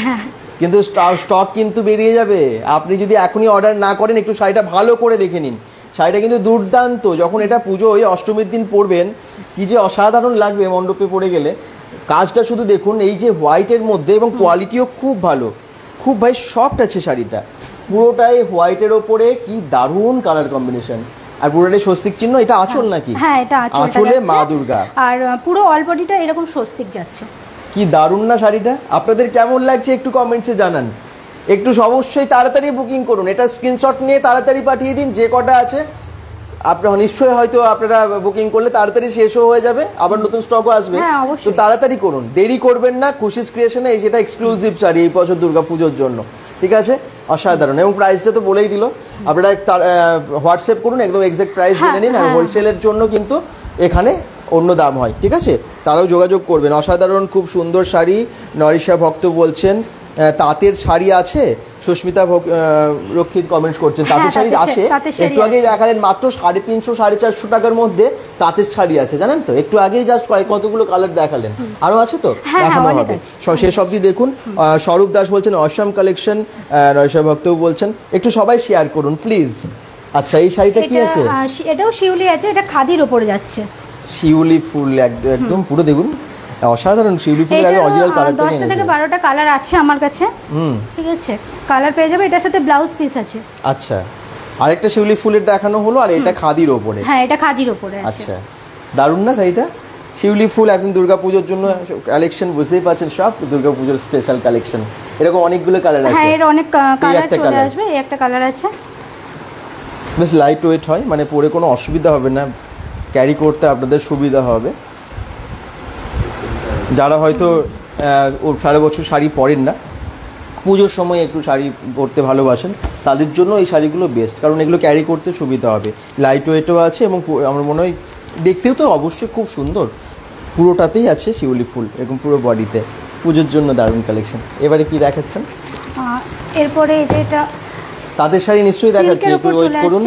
কিন্তু স্টক কিন্তু বেরিয়ে যাবে। আপনি যদি এখনই অর্ডার না করেন, একটু শাড়িটা ভালো করে দেখে নিন, শাড়িটা কিন্তু দুর্দান্ত। যখন এটা পুজো ওই অষ্টমীর দিন পরবেন, কি যে অসাধারণ লাগবে মণ্ডপে পরে গেলে। কাজটা শুধু দেখুন, এই যে হোয়াইটের মধ্যে, এবং কোয়ালিটিও খুব ভালো, খুব ভাই সফট আছে শাড়িটা, পুরোটাই হোয়াইটের ওপরে, কি দারুণ কালার কম্বিনেশন, আর পুরোটাই স্বস্তিক চিহ্ন। এটা আঁচল নাকি? হ্যাঁ, এটা আঁচলে মা দুর্গা, আর পুরো অল বডিটা এরকম স্বস্তিক যাচ্ছে। কি দারুণ না শাড়িটা? আপনাদের কেমন লাগছে একটু কমেন্টসে জানান। একটু অবশ্যই তাড়াতাড়ি বুকিং করুন, এটা স্ক্রিনশট নিয়ে তাড়াতাড়ি পাঠিয়ে দিন যে কটা আছে। আপনারা নিশ্চয়ই হয়তো আপনারা বুকিং করলে তাড়াতাড়ি শেষও হয়ে যাবে, আবার নতুন স্টকও আসবে, তো তাড়াতাড়ি করুন, দেরি করবেন না। খুশিস ক্রিয়েশনে এই যেটা এক্সক্লুসিভ শাড়ি এই বছর দুর্গা পুজোর জন্য, ঠিক আছে? অসাধারণ। এবং প্রাইসটা তো বলেই দিল, আপনারা হোয়াটসঅ্যাপ করুন, একদম এক্সাক্ট প্রাইস জেনে নিন। আর হোলসেলের জন্য কিন্তু এখানে অন্য দাম হয়, ঠিক আছে? তারাও যোগাযোগ করবেন। অসাধারণ, খুব সুন্দর শাড়ি। নরিশা ভক্ত বলছেন তাঁতের শাড়ি আছে। সুস্মিতা রক্ষিত কমেন্টস করছেন তাঁতের শাড়ি আছে, একটু আগেই দেখালেন, মাত্র 350 450 টাকার মধ্যে তাঁতের শাড়ি আছে, জানেন তো? একটু আগেই জাস্ট কতগুলো কালার দেখালেন, আরও আছে তো দেখানো হবে, শেষ অবধি দেখুন। স্বরূপ দাস বলছেন অসম কালেকশন। নরিশা ভক্তও বলছেন একটু সবাই শেয়ার করুন প্লিজ। আচ্ছা, এই শাড়িটা কি আছে? এটাও শিউলি আছে, এটা খাদির উপরে যাচ্ছে, শিউলি ফুল একদম পুরো দেখুন, অসাধারণ শিউলি ফুলের আগে অরিজিনাল কালারটা 10টা থেকে 12টা কালার আছে আমার কাছে, ঠিক আছে? কালার পেয়ে যাবে, এটার সাথে ব্লাউজ পিস আছে। আচ্ছা, আরেকটা শিউলি ফুলের দেখানো হলো, আর এটা খাদির ওপরে। হ্যাঁ, এটা খাদির ওপরে আছে। আচ্ছা, দারুণ না শাড়িটা? শিউলি ফুল একদম দুর্গাপুজোর জন্য কালেকশন, বুঝতেই পারছেন, সব দুর্গাপুজোর স্পেশাল কালেকশন। এরকম অনেকগুলো কালার আছে। হ্যাঁ, এর অনেক কালার চলে আসবে। এই একটা কালার আছে, বেশ লাইট ওয়েট হয়, মানে পরে কোনো অসুবিধা হবে না, ক্যারি করতে আপনাদের সুবিধা হবে। যারা হয়তো সারা বছর শাড়ি পরেন না, পুজোর সময় একটু শাড়ি পরতে ভালোবাসেন, তাদের জন্য এই শাড়িগুলো বেস্ট, কারণ এগুলো ক্যারি করতে সুবিধা হবে, লাইট ওয়েটও আছে, এবং আমার মনে হয় দেখতেও তো অবশ্যই খুব সুন্দর। পুরোটাতেই আছে শিউলি ফুল, এরকম পুরো বডিতে, পুজোর জন্য দারুণ কালেকশন। এবারে কি দেখাচ্ছেন? এরপরে এই যে এটা তাদের শাড়ি নিশ্চয়ই দেখাচ্ছি, একটু ওয়েট করুন।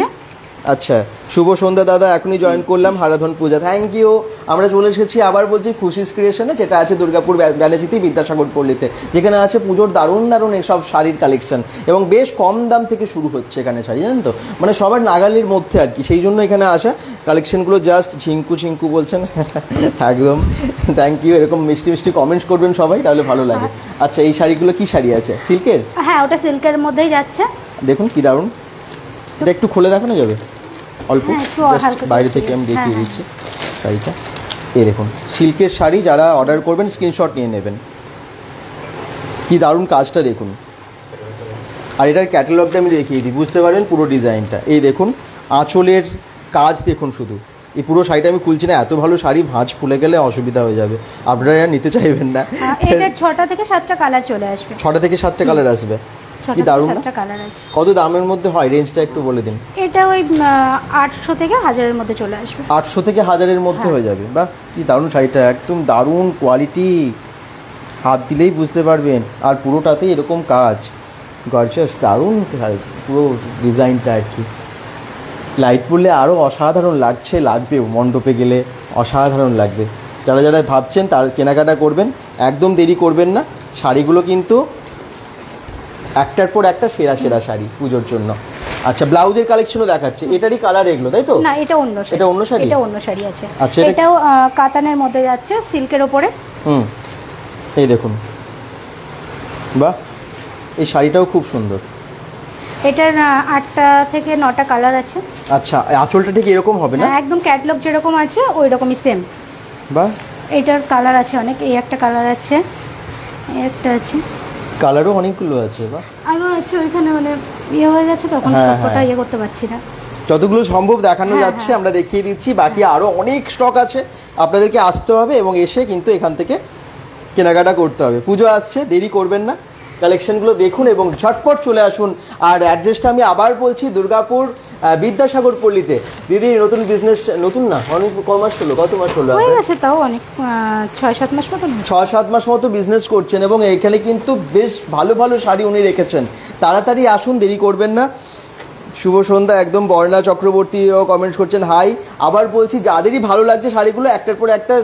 আচ্ছা, শুভ সন্ধ্যা দাদা, এখনই জয়েন করলাম, হারাধন পূজা, থ্যাংক ইউ। আমরা চলে এসেছি আবার বলছি খুশিস ক্রিয়েশনে, যেটা আছে দুর্গাপুর ব্যানাচিতি বিদ্যাসাগর পল্লীতে, যেখানে আছে পুজোর দারুণ দারুণ এসব শাড়ির কালেকশন, এবং বেশ কম দাম থেকে শুরু হচ্ছে এখানে শাড়ি, জানেন তো? মানে সবার নাগালের মধ্যে আর কি, সেই জন্য এখানে আসা। কালেকশনগুলো জাস্ট ঝিঙ্কু বলছেন, একদম থ্যাংক ইউ। এরকম মিষ্টি মিষ্টি কমেন্টস করবেন সবাই, তাহলে ভালো লাগে। আচ্ছা, এই শাড়িগুলো কি শাড়ি আছে? সিল্কের? হ্যাঁ, ওটা সিল্কের মধ্যেই যাচ্ছে। দেখুন কি দারুণ, এটা একটু খুলে দেখানো যাবে? অল্প বাইরে থেকে আমি দেখিয়ে দিচ্ছি শাড়িটা। এই দেখুন, সিল্কের শাড়ি, যারা অর্ডার করবেন স্ক্রিনশট নিয়ে নেবেন। কি দারুণ কাজটা দেখুন, আর এটার ক্যাটালগটা আমি দেখিয়ে দিই, বুঝতে পারবেন পুরো ডিজাইনটা। এই দেখুন আঁচলের কাজ দেখুন, শুধু এই পুরো শাড়িটা আমি খুলছি না, এত ভালো শাড়ি, ভাঁজ খুলে গেলে অসুবিধা হয়ে যাবে, আপনারা নিতে চাইবেন না। এটা 6টা থেকে 7টা কালার চলে আসবে। 6টা থেকে 7টা কালার আসবে, কি দারুণ না? কত দামের মধ্যে হয়, রেঞ্জটা একটু বলে দিন। এটা ওই 800 থেকে 1000-এর মধ্যে চলে আসবে। 800 থেকে 1000-এর মধ্যে হয়ে যাবে। বাহ, কি দারুণ শাড়িটা, একদম দারুণ কোয়ালিটি, হাত দিলেই বুঝতে পারবেন, আর পুরোটাতেই এরকম কাজ, গর্জাস, দারুণ পুরো ডিজাইনটা আর কি। লাইট পড়লে আরও অসাধারণ লাগবেও, মণ্ডপে গেলে অসাধারণ লাগবে। যারা যারা ভাবছেন তার কেনাকাটা করবেন, একদম দেরি করবেন না। শাড়িগুলো কিন্তু একটার পর একটা সেরা সেরা শাড়ি পুজোর জন্য। আচ্ছা, ব্লাউজের কালেকশনও দেখাচ্ছে, এটারই কালার এগুলো তাই তো? না, এটা অন্য শাড়ি। এটা অন্য শাড়ি? এটা অন্য শাড়ি আছে। আচ্ছা, এটাও কাতানের মধ্যে যাচ্ছে, সিল্কের উপরে। এই দেখুন, বাহ, এই শাড়িটাও খুব সুন্দর। এটার 8টা থেকে 9টা কালার আছে। আচ্ছা, আঁচলটা ঠিক এরকম হবে না? একদম ক্যাটালগ যেরকম আছে ওই রকমই সেম। বাহ, এটার কালার আছে অনেক। এই একটা কালার আছে, এই একটা আছে, কালারও অনেকগুলো আছে। বাহ, আরও আছে ওইখানে, মানে ইয়ে হয়ে গেছে তখন ওটা ইয়ে করতে পারছি না। যতগুলো সম্ভব দেখানো যাচ্ছে আমরা দেখিয়ে দিচ্ছি, বাকি আরও অনেক স্টক আছে, আপনাদেরকে আসতে হবে এবং এসে কিন্তু এখান থেকে কেনাকাটা করতে হবে। পুজো আসছে, দেরি করবেন না, কালেকশনগুলো দেখুন এবং ঝটপট চলে আসুন। আর অ্যাড্রেসটা আমি আবার বলছি, দুর্গাপুর বিদ্যাসাগর পল্লীতে। দিদি, নতুন বিজনেস, নতুন না, অনেক মাস হলো, কত মাস হলো? হয়ে গেছে তাও অনেক, 6-7 মাস মতো। 6-7 মাস মতো বিজনেস করছেন এবং এখানে কিন্তু বেশ ভালো ভালো শাড়ি উনি রেখেছেন। তাড়াতাড়ি আসুন, দেরি করবেন না। শুভ সন্ধ্যা, একদম বর্ণা চক্রবর্তীও কমেন্টস করছেন হাই। আবার বলছি, যাদেরই ভালো লাগছে শাড়িগুলো একটার পর একটা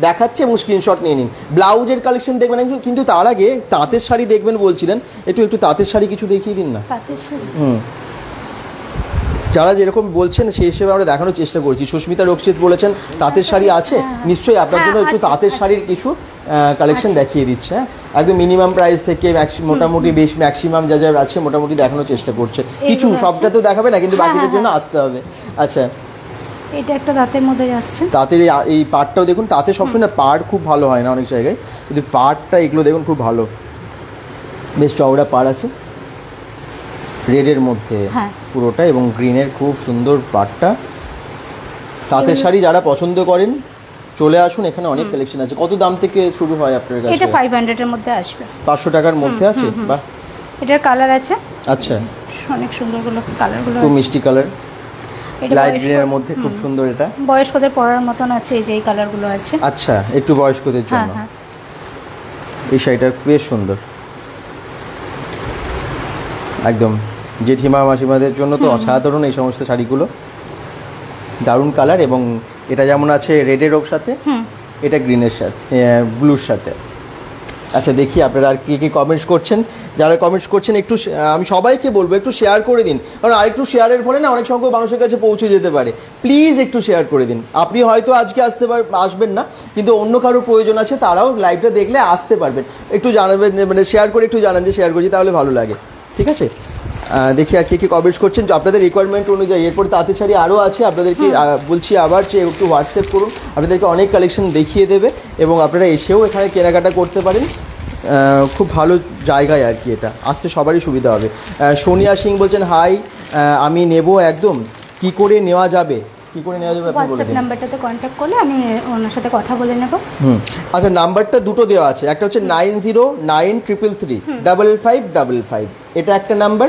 দেখাচ্ছে এবং স্ক্রিনশট নিয়ে নিন। ব্লাউজের কালেকশন দেখবেন, কিন্তু তার আগে তাঁতের শাড়ি দেখবেন বলছিলেন, একটু তাঁতের শাড়ি কিছু দেখিয়ে দিন না। যারা যেরকম বলছেন সেই হিসেবে আমরা দেখানোর চেষ্টা করছি। সুস্মিতা রক্ষিত বলেছেন তাঁতের শাড়ি আছে, নিশ্চয়ই আপনার জন্য একটু তাঁতের শাড়ির কিছু কালেকশন দেখিয়ে দিচ্ছে। একদম মিনিমাম প্রাইস থেকে মোটামুটি বেশ ম্যাক্সিমাম যা যা আছে মোটামুটি দেখানোর চেষ্টা করছে। কিছু সবটা তো দেখাবে না, কিন্তু বাকিদের জন্য আসতে হবে। আচ্ছা, এটা একটা তাঁতের মধ্যে যাচ্ছে। তাঁতের এই পাড়টাও দেখুন, তাঁতে সবসময় না পাড় খুব ভালো হয় না অনেক জায়গায়, কিন্তু পাড়টা এগুলো দেখুন খুব ভালো, বেশ চওড়া পাড় আছে, রেডের মধ্যে পুরোটা এবং গ্রিনের খুব সুন্দর পাড়টা। তাঁতের শাড়ি যারা পছন্দ করেন চলে আসুন, এখানে অনেক কালেকশন আছে। কত দাম থেকে শুরু হয় আপনার কাছে? এটা 500 এর মধ্যে আসবে। 500 টাকার মধ্যে আছে। বাহ, এটার কালার আছে। আচ্ছা, অনেক সুন্দর গুলো কালারগুলো, খুব মিষ্টি কালার, লাইট গ্রিনের মধ্যে খুব সুন্দর। এটা বয়স্কদের পরার মতন আছে, এই যে এই কালারগুলো আছে। আচ্ছা, একটু বয়স্কদের জন্য এই শাড়িটা বেশ সুন্দর, একদম জেঠিমা মাসিমাদের জন্য তো অসাধারণ এই সমস্ত শাড়িগুলো। দারুণ কালার এবং এটা যেমন আছে রেডের সাথে, এটা গ্রিনের সাথে, ব্লুর সাথে। আচ্ছা, দেখি আপনারা আর কি কি কমেন্টস করছেন। যারা কমেন্টস করছেন একটু, আমি সবাইকে বলবো একটু শেয়ার করে দিন, কারণ আরেকটু শেয়ারের ফলে না অনেক সংখ্যক মানুষের কাছে পৌঁছে যেতে পারে। প্লিজ একটু শেয়ার করে দিন। আপনি হয়তো আজকে আসবেন না, কিন্তু অন্য কারোর প্রয়োজন আছে, তারাও লাইভটা দেখলে আসতে পারবেন। একটু জানাবেন, মানে শেয়ার করে একটু জানান যে শেয়ার করছি, তাহলে ভালো লাগে। ঠিক আছে, দেখি আর কি কমেন্টস করছেন আপনাদের রিকোয়ারমেন্ট অনুযায়ী। এরপর তাঁতের শাড়ি আরও আছে, আপনাদেরকে বলছি আবার যে একটু হোয়াটসঅ্যাপ করুন, আপনাদেরকে অনেক কালেকশন দেখিয়ে দেবে এবং আপনারা এসেও এখানে কেনাকাটা করতে পারেন। খুব ভালো জায়গায় আর কি, এটা আসতে সবারই সুবিধা হবে। সোনিয়া সিং বলছেন হাই, আমি নেব একদম, কি করে নেওয়া যাবে? কি করে নেওয়া যাবে আপনি বলে দিন। হোয়াটসঅ্যাপ নাম্বারটাতে কন্ট্যাক্ট করলে আমি ওনার সাথে কথা বলে নেব। আচ্ছা, নাম্বারটা দুটো দেওয়া আছে, একটা হচ্ছে 9093335555, এটা একটা নাম্বার।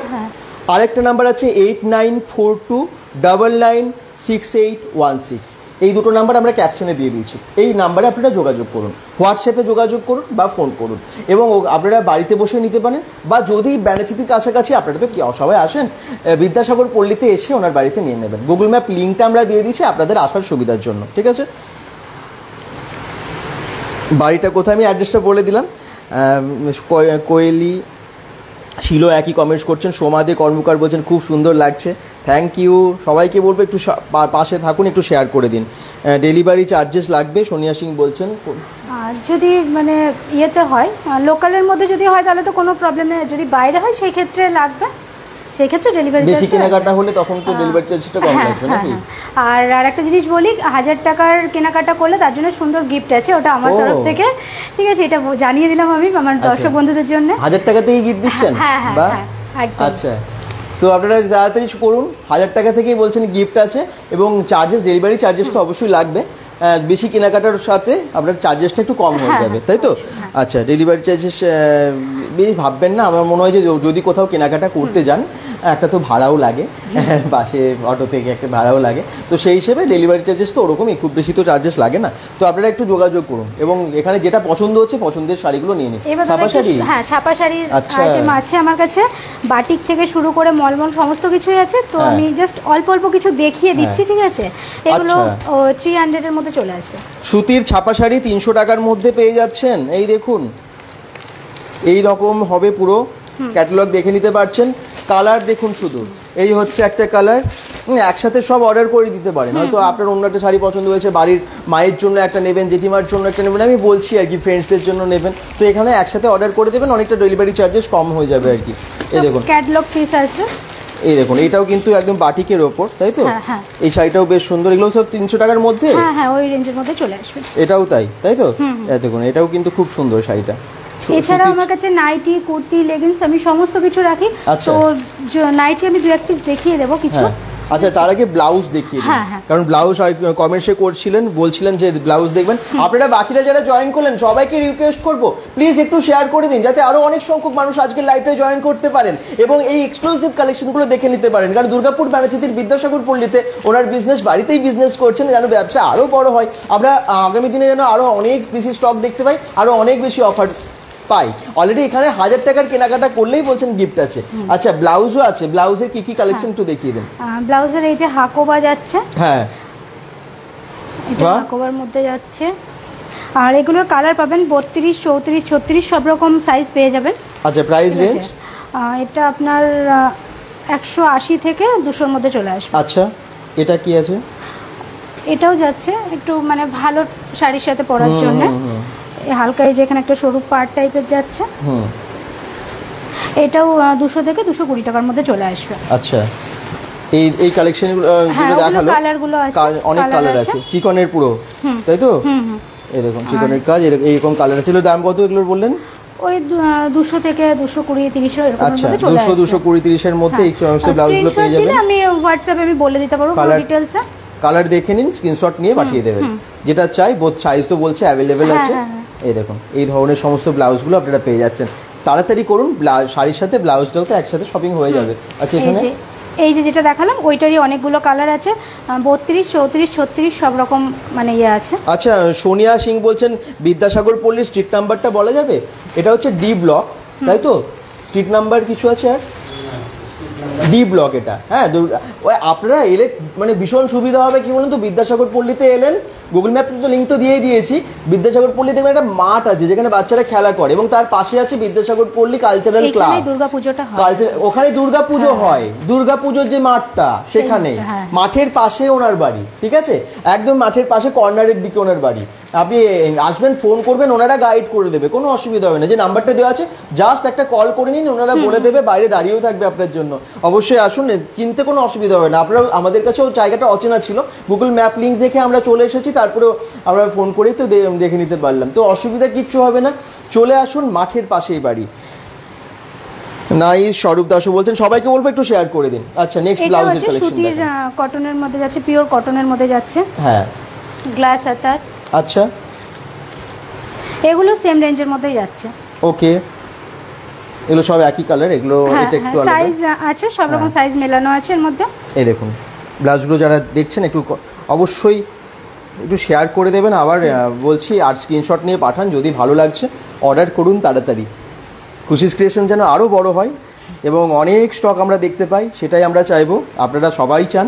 আরেকটা নাম্বার আছে 8942996816। এই দুটো নাম্বার আমরা ক্যাপশনে দিয়ে দিয়েছি, এই নাম্বারে আপনারা যোগাযোগ করুন, হোয়াটসঅ্যাপে যোগাযোগ করুন বা ফোন করুন এবং আপনারা বাড়িতে বসে নিতে পারেন, বা যদি ব্যানাচিতির কাছাকাছি, আপনারা তো সবাই আসেন, বিদ্যাসাগর পল্লীতে এসে ওনার বাড়িতে নিয়ে নেবেন। গুগল ম্যাপ লিঙ্কটা আমরা দিয়ে দিচ্ছি আপনাদের আসার সুবিধার জন্য। ঠিক আছে, বাড়িটা কোথায় আমি অ্যাড্রেসটা বলে দিলাম। কোয়েলি শিলো একই কমেন্টস করছেন। সোমাদে কর্মকার বলছেন খুব সুন্দর লাগছে, থ্যাংক ইউ। সবাইকে বলবো একটু পাশে থাকুন, একটু শেয়ার করে দিন। ডেলিভারি চার্জেস লাগবে, সোনিয়া সিং বলছেন। যদি মানে ইয়েতে হয়, লোকালের মধ্যে যদি হয় তাহলে তো কোনো প্রবলেম নেই, যদি বাইরে হয় সেই ক্ষেত্রে লাগবে, সেই ক্ষেত্রে ডেলিভারি বেশি কেনাকাটা হলে তখন তো ডেলিভারি চার্জটা কম লাগবে নাকি? আর একটা জিনিস বলি, 1000 টাকার কেনাকাটা করলে তার জন্য সুন্দর গিফট আছে, ওটা আমার তরফ থেকে। ঠিক আছে, এটা জানিয়ে দিলাম আমি আমার দর্শক বন্ধুদের জন্য। 1000 টাকা থেকেই গিফট দিচ্ছেন? আচ্ছা, তো আপনারা তাড়াতাড়ি করুন। 1000 টাকা থেকেই বলছেন গিফট আছে এবং চার্জেস, ডেলিভারি চার্জেস তো অবশ্যই লাগবে। বেশি কেনাকাটার সাথে আপনার চার্জেসটা একটু কম হয়ে যাবে, তাই তো? আচ্ছা, ডেলিভারি চার্জেস বেশ ভাববেন না। আমার মনে হয় যে যদি কোথাও কেনাকাটা করতে যান, একটা তো ভাড়াও লাগে, বাসে অটো থেকে একটা ভাড়াও লাগে, তো সেই হিসেবে ডেলিভারি চার্জেস তো ওরকমই, খুব বেশি তো চার্জেস লাগে না। তো আপনারা একটু যোগাযোগ করুন এবং এখানে যেটা পছন্দ হচ্ছে পছন্দের শাড়িগুলো নিয়ে নিন। ছাপা শাড়ি, হ্যাঁ ছাপা শাড়ির আইটেম আছে আমার কাছে, বাটিক থেকে শুরু করে মলমল সমস্ত কিছুই আছে। তো আমি জাস্ট অল্প অল্প কিছু দেখিয়ে দিচ্ছি, ঠিক আছে? এগুলো 300 এর মধ্যে চলে আসবে। সুতির ছাপা শাড়ি 300 টাকার মধ্যে পেয়ে যাচ্ছেন। এই দেখুন, এই রকম হবে পুরো ক্যাটালগ দেখে নিতে পারছেন। কালার দেখুন শুধু, এই হচ্ছে একটা কালার, একসাথে সব অর্ডার করে দিতে পারেন। হয়তো আপনার অন্য একটা শাড়ি পছন্দ হয়েছে, বাড়ির মায়ের জন্য একটা নেবেন, জেঠিমার জন্য একটা নেবেন, আমি বলছি আর কি ফ্রেন্ডসদের জন্য নেবেন, তো এখানে একসাথে অর্ডার করে দেবেন, অনেকটা ডেলিভারি চার্জেস কম হয়ে যাবে আর কি। এই দেখুন ক্যাটালগ পিস আছে, এই দেখুন এটাও কিন্তু একদম বাটিকের ওপর, তাই তো? এই শাড়িটাও বেশ সুন্দর, এগুলো সব 300 টাকার মধ্যে, হ্যাঁ ওই রেঞ্জের মধ্যে চলে আসবে। এটাও তাই তো? দেখুন এটাও কিন্তু খুব সুন্দর শাড়িটা। এছাড়া আমার কাছে নাইটি, কুর্তি, লেগিংস আমি সমস্ত কিছু রাখি। তো নাইটি আমি 2-1 পিস দেখিয়ে দেবো কিছু। আচ্ছা, তার আগে ব্লাউজ দেখিয়ে দিন, কারণ ব্লাউজ কমেন্টসে করছিলেন, বলছিলেন যে ব্লাউজ দেখবেন। আপনারা বাকিরা যারা জয়েন করলেন সবাইকে রিকোয়েস্ট করবো প্লিজ একটু শেয়ার করে দিন, যাতে আরো অনেক সংখ্যক মানুষ আজকে লাইভে জয়েন করতে পারেন এবং এই এক্সক্লুসিভ কালেকশনগুলো দেখে নিতে পারেন। কারণ দুর্গাপুর বাণিজ্যিক বিদ্যাসাগর পল্লীতে ওনার বিজনেস, বাড়িতেই বিজনেস করছেন, যেন ব্যবসা আরো বড় হয়, আমরা আগামী দিনে যেন আরো অনেক বেশি স্টক দেখতে পাই, আরো অনেক বেশি অফার পাই। অলরেডি এখানে 1000 টাকার কেনাকাটা করলেই বলছেন গিফট আছে। আচ্ছা, ব্লাউজও আছে, ব্লাউজের কি কি কালেকশন একটু দেখিয়ে দেন। ব্লাউজের এই যে হাকোবা যাচ্ছে, হ্যাঁ এটা হাকোবার মধ্যে যাচ্ছে, আর এগুলোর কালার পাবেন 32, 34, 36 সব রকম সাইজ পেয়ে যাবেন। আচ্ছা, প্রাইস রেঞ্জ এটা আপনার 180 থেকে 200 এর মধ্যে চলে আসবে। আচ্ছা, এটা কি আছে? এটাও যাচ্ছে একটু মানে ভালো শাড়ির সাথে পরার জন্য, হালকা এই যে এখানে একটা সরু পাড় টাইপের যাচ্ছে, এটাও 200 থেকে 220 টাকার মধ্যে চলে আসবে। আচ্ছা, এই কালেকশনগুলো যেগুলো দেখালো, কালারগুলো আছে, অনেক কালার আছে, চিকনের পুরো, তাই তো? এই দেখুন চিকনের কাজ, এরকম কালার আছে। দাম কত এগুলোর বললেন? ওই 200 থেকে 220, 30 এর মধ্যে চলে আসবে। 200, 220, 30 এর মধ্যে এই সমস্ত ব্লাউজগুলো পেয়ে যাবেন। আমি হোয়াটসঅ্যাপে আমি বলে দিতে পারবো ডিটেইলস। কালার দেখে নিন, স্ক্রিনশট নিয়ে পাঠিয়ে দেবেন, যেটা চাই। বোথ সাইজ তো বলছে অ্যাভেলেবেল আছে। এই দেখুন এই ধরনের সমস্ত ব্লাউজগুলো আপনারা পেয়ে যাচ্ছেন। তাড়াতাড়ি করুন, শাড়ির সাথে ব্লাউজটাও তো একসাথে শপিং হয়ে যাবে। আচ্ছা, এখানে এই যে যেটা দেখালাম ওইটারই অনেকগুলো কালার আছে, 32, 34, 36 সব রকম মানে ইয়ে আছে। আচ্ছা, সোনিয়া সিং বলছেন বিদ্যাসাগর পল্লী স্ট্রিট নাম্বারটা বলা যাবে? এটা হচ্ছে ডি ব্লক, তাই তো? স্ট্রিট নাম্বার কিছু আছে আর? ডি ব্লক এটা। হ্যাঁ, আপনারা এলে মানে ভীষণ সুবিধা হবে, কি বলুন তো, বিদ্যাসাগর পল্লীতে এলেন, গুগল ম্যাপ তো লিঙ্ক তো দিয়ে দিয়েছি, বিদ্যাসাগর পল্লী দেখবেন একটা মাঠ আছে যেখানে বাচ্চারা খেলা করে, এবং তার পাশে আছে বিদ্যাসাগর পল্লী কালচারাল ক্লাব। ওখানে দুর্গাপুজো হয়, দুর্গাপুজোর যে মাঠটা সেখানে, মাঠের পাশে ওনার বাড়ি, ঠিক আছে? একদম মাঠের পাশে কর্নারের দিকে ওনার বাড়ি। আপনি আসবেন, ফোন করবেন, ওনারা গাইড করে দেবে, কোনো অসুবিধা হবে না। যে নাম্বারটা দেওয়া আছে জাস্ট একটা কল করে নিন, ওনারা বলে দেবে, বাইরে দাঁড়িয়েও থাকবে আপনার জন্য। অবশ্যই আসুন, কিনতে কোনো অসুবিধা হবে না। আপনারা, আমাদের কাছেও জায়গাটা অচেনা ছিল, গুগল ম্যাপ লিঙ্ক দেখে আমরা চলে এসেছি, তারপরেও আমরা ফোন করেই তো দেখে নিতে পারলাম, তো অসুবিধা কিচ্ছু হবে না। চলে আসুন, মাঠের পাশেই বাড়ি। নাইস, স্বরূপ দাসও বলছেন সবাইকে বলবো একটু শেয়ার করে দিন। আচ্ছা, নেক্সট ব্লাউজের কালেকশন সুতির কটনের মধ্যে যাচ্ছে, পিওর কটনের মধ্যে যাচ্ছে। হ্যাঁ, গ্লাস আতার। আচ্ছা, এগুলো সেম রেঞ্জের মধ্যেই যাচ্ছে। ওকে, এগুলো সব একই কালার, এগুলো এটা একটু আলাদা সাইজ আছে, সব রকম সাইজ মেলানো আছে এর মধ্যে। এই দেখুন ব্লাউজগুলো যারা দেখছেন একটু অবশ্যই একটু শেয়ার করে দেবেন। আবার বলছি, আর স্ক্রিনশট নিয়ে পাঠান, যদি ভালো লাগছে অর্ডার করুন তাড়াতাড়ি। খুশিস ক্রিয়েশন যেন আরও বড় হয় এবং অনেক স্টক আমরা দেখতে পাই, সেটাই আমরা চাইবো। আপনারা সবাই চান।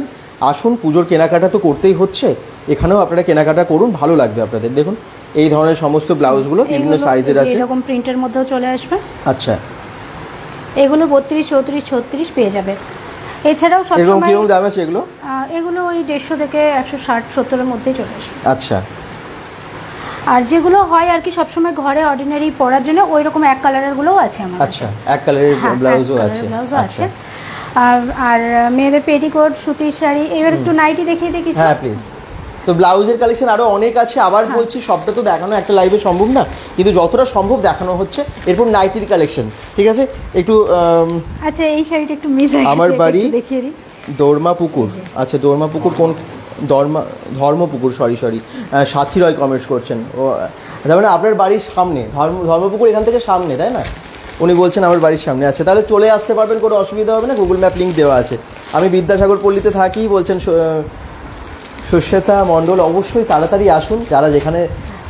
আসুন, পুজোর কেনাকাটা তো করতেই হচ্ছে, এখানেও আপনারা কেনাকাটা করুন, ভালো লাগবে আপনাদের। দেখুন এই ধরনের সমস্ত ব্লাউজগুলো বিভিন্ন সাইজের আছে, এরকম প্রিন্টের মধ্যেও চলে আসবে। আচ্ছা, এগুলো 32, 34, 36 পেয়ে যাবে। এছাড়াও সব সময় কিরকম দাম আছে এগুলো? এগুলো ওই 150 থেকে 160, 70 এর মধ্যেই চলে আসবে। আচ্ছা, আর যেগুলো হয় আর কি সবসময় ঘরে অর্ডিনারি পরার জন্য, ওই রকম এক কালারের গুলোও আছে আমার। আচ্ছা, এক কালারের ব্লাউজও আছে। আচ্ছা, আর মেয়েদের পেটিকোট, সুতির শাড়ি। এবার একটু নাইটি দেখিয়ে দিই কিছু। হ্যাঁ প্লিজ। তো ব্লাউজের কালেকশন আরও অনেক আছে, আবার বলছি সবটা তো দেখানো একটা লাইভে সম্ভব না, কিন্তু যতটা সম্ভব দেখানো হচ্ছে। এরপর নাইটির কালেকশন, ঠিক আছে? একটু আচ্ছা, এই শাড়িটা একটু মিস হয়ে গেছে, আমার বাড়ি দেখিয়ে দিই। দর্মাপুকুর। আচ্ছা, দর্মাপুকুর কোন? ধর্মপুকুর, সরি, সাথী রয় কমেন্টস করছেন। ও তার মানে আপনার বাড়ির সামনে, ধর্মপুকুর এখান থেকে সামনে, তাই না? উনি বলছেন আমার বাড়ির সামনে। আচ্ছা, তাহলে চলে আসতে পারবেন, কোনো অসুবিধা হবে না, গুগল ম্যাপ লিঙ্ক দেওয়া আছে। আমি বিদ্যাসাগর পল্লীতে থাকি বলছেন সুশ্বেতা মণ্ডল। অবশ্যই তাড়াতাড়ি আসুন, যারা যেখানে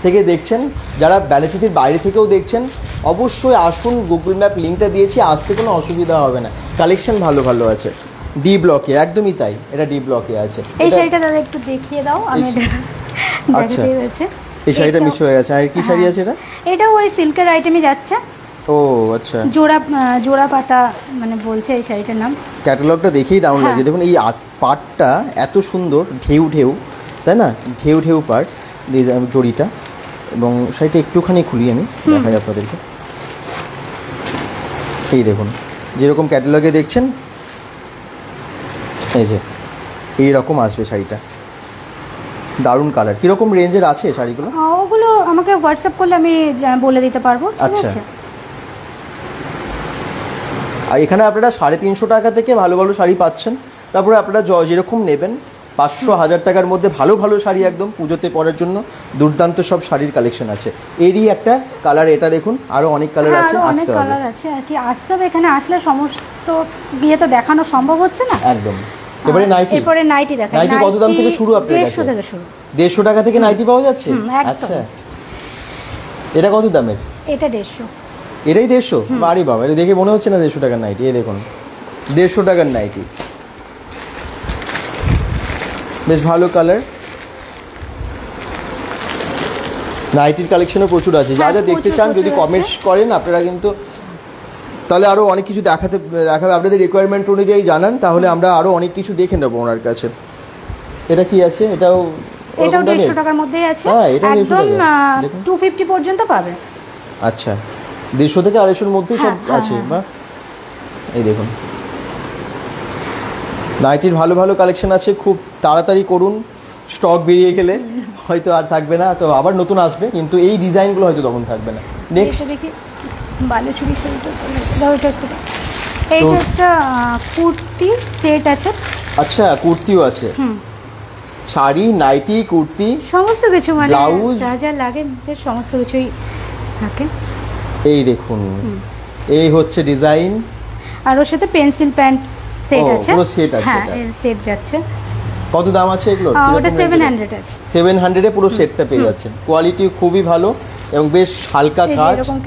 থেকে দেখছেন, যারা ব্যালেন্সিটির বাইরে থেকেও দেখছেন, অবশ্যই আসুন। গুগল ম্যাপ লিঙ্কটা দিয়েছি, আসতে কোনো অসুবিধা হবে না। কালেকশন ভালো ভালো আছে, ডি ব্লকে, একদমই তাই, এটা ডি ব্লকে আছে। এই শাড়িটা দাদা একটু দেখিয়ে দাও, আমি আচ্ছা, এই শাড়িটা মিস হয়ে গেছে। আর কি শাড়ি আছে এটা? এটা ওই সিল্কের আইটেমই যাচ্ছে। ও আচ্ছা, জোড়া পাতা মানে বলছে এই শাড়িটার নাম। ক্যাটালগটা দেখেই দারুণ লাগছে। দেখুন এই পাটটা এত সুন্দর, ঢেউ ঢেউ, তাই না, ঢেউ ঢেউ পাট জড়িটা। এবং শাড়িটা একটুখানি খুলি আমি দেখাই আপনাদেরকে। এই দেখুন যেরকম ক্যাটালগে দেখছেন এই যে এইরকম আসবে শাড়িটা, দারুণ কালার। কীরকম রেঞ্জের আছে শাড়িগুলো? ওগুলো আমাকে হোয়াটসঅ্যাপ করলে আমি বলে দিতে পারবো। আচ্ছা, আর এখানে আপনারা 350 টাকা থেকে ভালো ভালো শাড়ি পাচ্ছেন। তারপরে আপনারা যেরকম নেবেন 500-1000 টাকার মধ্যে ভালো ভালো শাড়ি একদম পুজোতে পরার জন্য দুর্দান্ত সব শাড়ির কালেকশন আছে। এরই একটা কালার, এটা দেখুন, আরও অনেক কালার আছে, আসতে হবে। কালার আছে আর কি, আসতে হবে। এখানে আসলে সমস্ত গিয়ে তো দেখানো সম্ভব হচ্ছে না একদম। এবারে নাইটি দেখাই। নাইটি কত দাম থেকে শুরু আপনার কাছে? 150 থেকে শুরু। 150 টাকা থেকে নাইটি পাওয়া যাচ্ছে? আচ্ছা, এটা কত দামের? এটা 150। এটাই 150? আরে বাবা, এটা দেখে মনে হচ্ছে না 150 টাকার নাইটি। এই দেখুন 150 টাকার নাইটি, বেশ ভালো কালার। নাইটির কালেকশনও প্রচুর আছে। যা যা দেখতে চান যদি কমেন্টস করেন আপনারা কিন্তু, তাহলে আরও অনেক কিছু দেখাবে। আপনাদের রিকোয়ারমেন্ট অনুযায়ী জানান, তাহলে আমরা আরও অনেক কিছু দেখে নেবো ওনার কাছে। এটা কি আছে? এটাও 150 টাকার মধ্যেই আছে। একদম 250 পর্যন্ত পাবে। আচ্ছা, 150 থেকে 250-এর মধ্যেই সব আছে। বা এই দেখুন নাইটির ভালো ভালো কালেকশন আছে। খুব তাড়াতাড়ি করুন, স্টক বেরিয়ে গেলে হয়তো আর থাকবে না, তো আবার নতুন আসবে, কিন্তু এই ডিজাইনগুলো হয়তো তখন থাকবে না। নেক্সট দেখি বালুচুরি শাড়িটা, দাও এটা একটু। এইটা একটা কুর্তি সেট আছে। আচ্ছা, কুর্তিও আছে। শাড়ি, নাইটি, কুর্তি, সমস্ত কিছু, মানে ব্লাউজ যা যা লাগে সমস্ত কিছুই থাকে। এই দেখুন এই হচ্ছে ডিজাইন, আর ওর সাথে পেন্সিল প্যান্ট সেট আছে। পুরো সেট আছে। হ্যাঁ, এর সেট যাচ্ছে। কত দাম আছে এগুলো? ওটা 700 আছে। 700 এ পুরো সেটটা পেয়ে যাচ্ছেন। কোয়ালিটি খুবই ভালো এবং বেশ হালকা কাজ। এরকম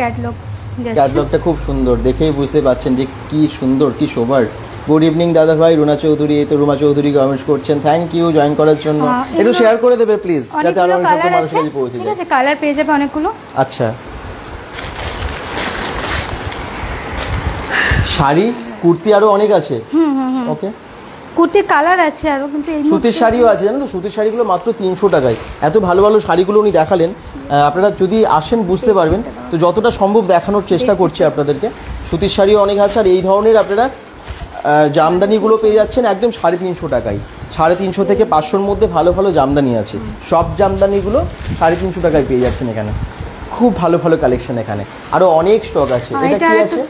ক্যাটালগটা খুব সুন্দর, দেখেই বুঝতে পাচ্ছেন যে কি সুন্দর, কি শোভার। গুড ইভিনিং দাদা ভাই, রুনা চৌধুরী। এই তো রুমা চৌধুরী কমেন্টস করছেন, থ্যাংক ইউ জয়েন করার জন্য। একটু শেয়ার করে দেবে প্লিজ, যাতে আরো অনেক মানুষের কাছে পৌঁছে যায়। ঠিক আছে, কালার পেয়ে যাবে অনেকগুলো। আচ্ছা, শাড়ি, কুর্তি আরো অনেক আছে। ওকে, কুর্তির কালার আছে আরো, কিন্তু সুতির শাড়িও আছে, জানেন তো? সুতির শাড়িগুলো মাত্র 300 টাকায়। এত ভালো ভালো শাড়িগুলো উনি দেখালেন। আপনারা যদি আসেন বুঝতে পারবেন। তো যতটা সম্ভব দেখানোর চেষ্টা করছি আপনাদেরকে। সুতির শাড়িও অনেক আছে, আর এই ধরনের আপনারা জামদানিগুলো পেয়ে যাচ্ছেন একদম 350 টাকায়। 350 থেকে 500-র মধ্যে ভালো ভালো জামদানি আছে। সব জামদানিগুলো 350 টাকায় পেয়ে যাচ্ছেন এখানে। খুব ভালো ভালো কালেকশন এখানে, আরও অনেক স্টক আছে। এটা কি আছে?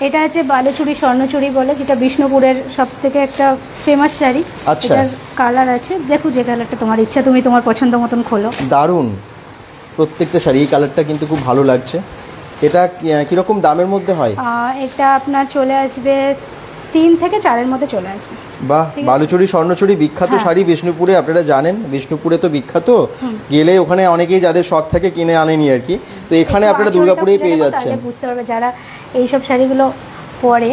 এটা আছে বালুচুরি স্বর্ণচুরি বলে, যেটা বিষ্ণুপুরের সব থেকে একটা ফেমাস শাড়ি। আচ্ছা, এটার কালার আছে, দেখো যে কালারটা তোমার ইচ্ছা, তুমি তোমার পছন্দ মতন খোলো। দারুণ প্রত্যেকটা শাড়ি। এই কালারটা কিন্তু খুব ভালো লাগছে। এটা কিরকম দামের মধ্যে হয়? এটা আপনার চলে আসবে 3 থেকে 4-এর মধ্যে চলে আসবে। বাহ, বালুচুরি স্বর্ণচুরি বিখ্যাত শাড়ি বিষ্ণুপুরে, আপনারা জানেন বিষ্ণুপুরে তো বিখ্যাত। গেলে ওখানে অনেকেই যাদের শখ থাকে কিনে আনেনি আর কি। তো এখানে আপনারা দুর্গাপুরেই পেয়ে যাচ্ছেন। বুঝতে পারবে যারা এইসব শাড়িগুলো পরে,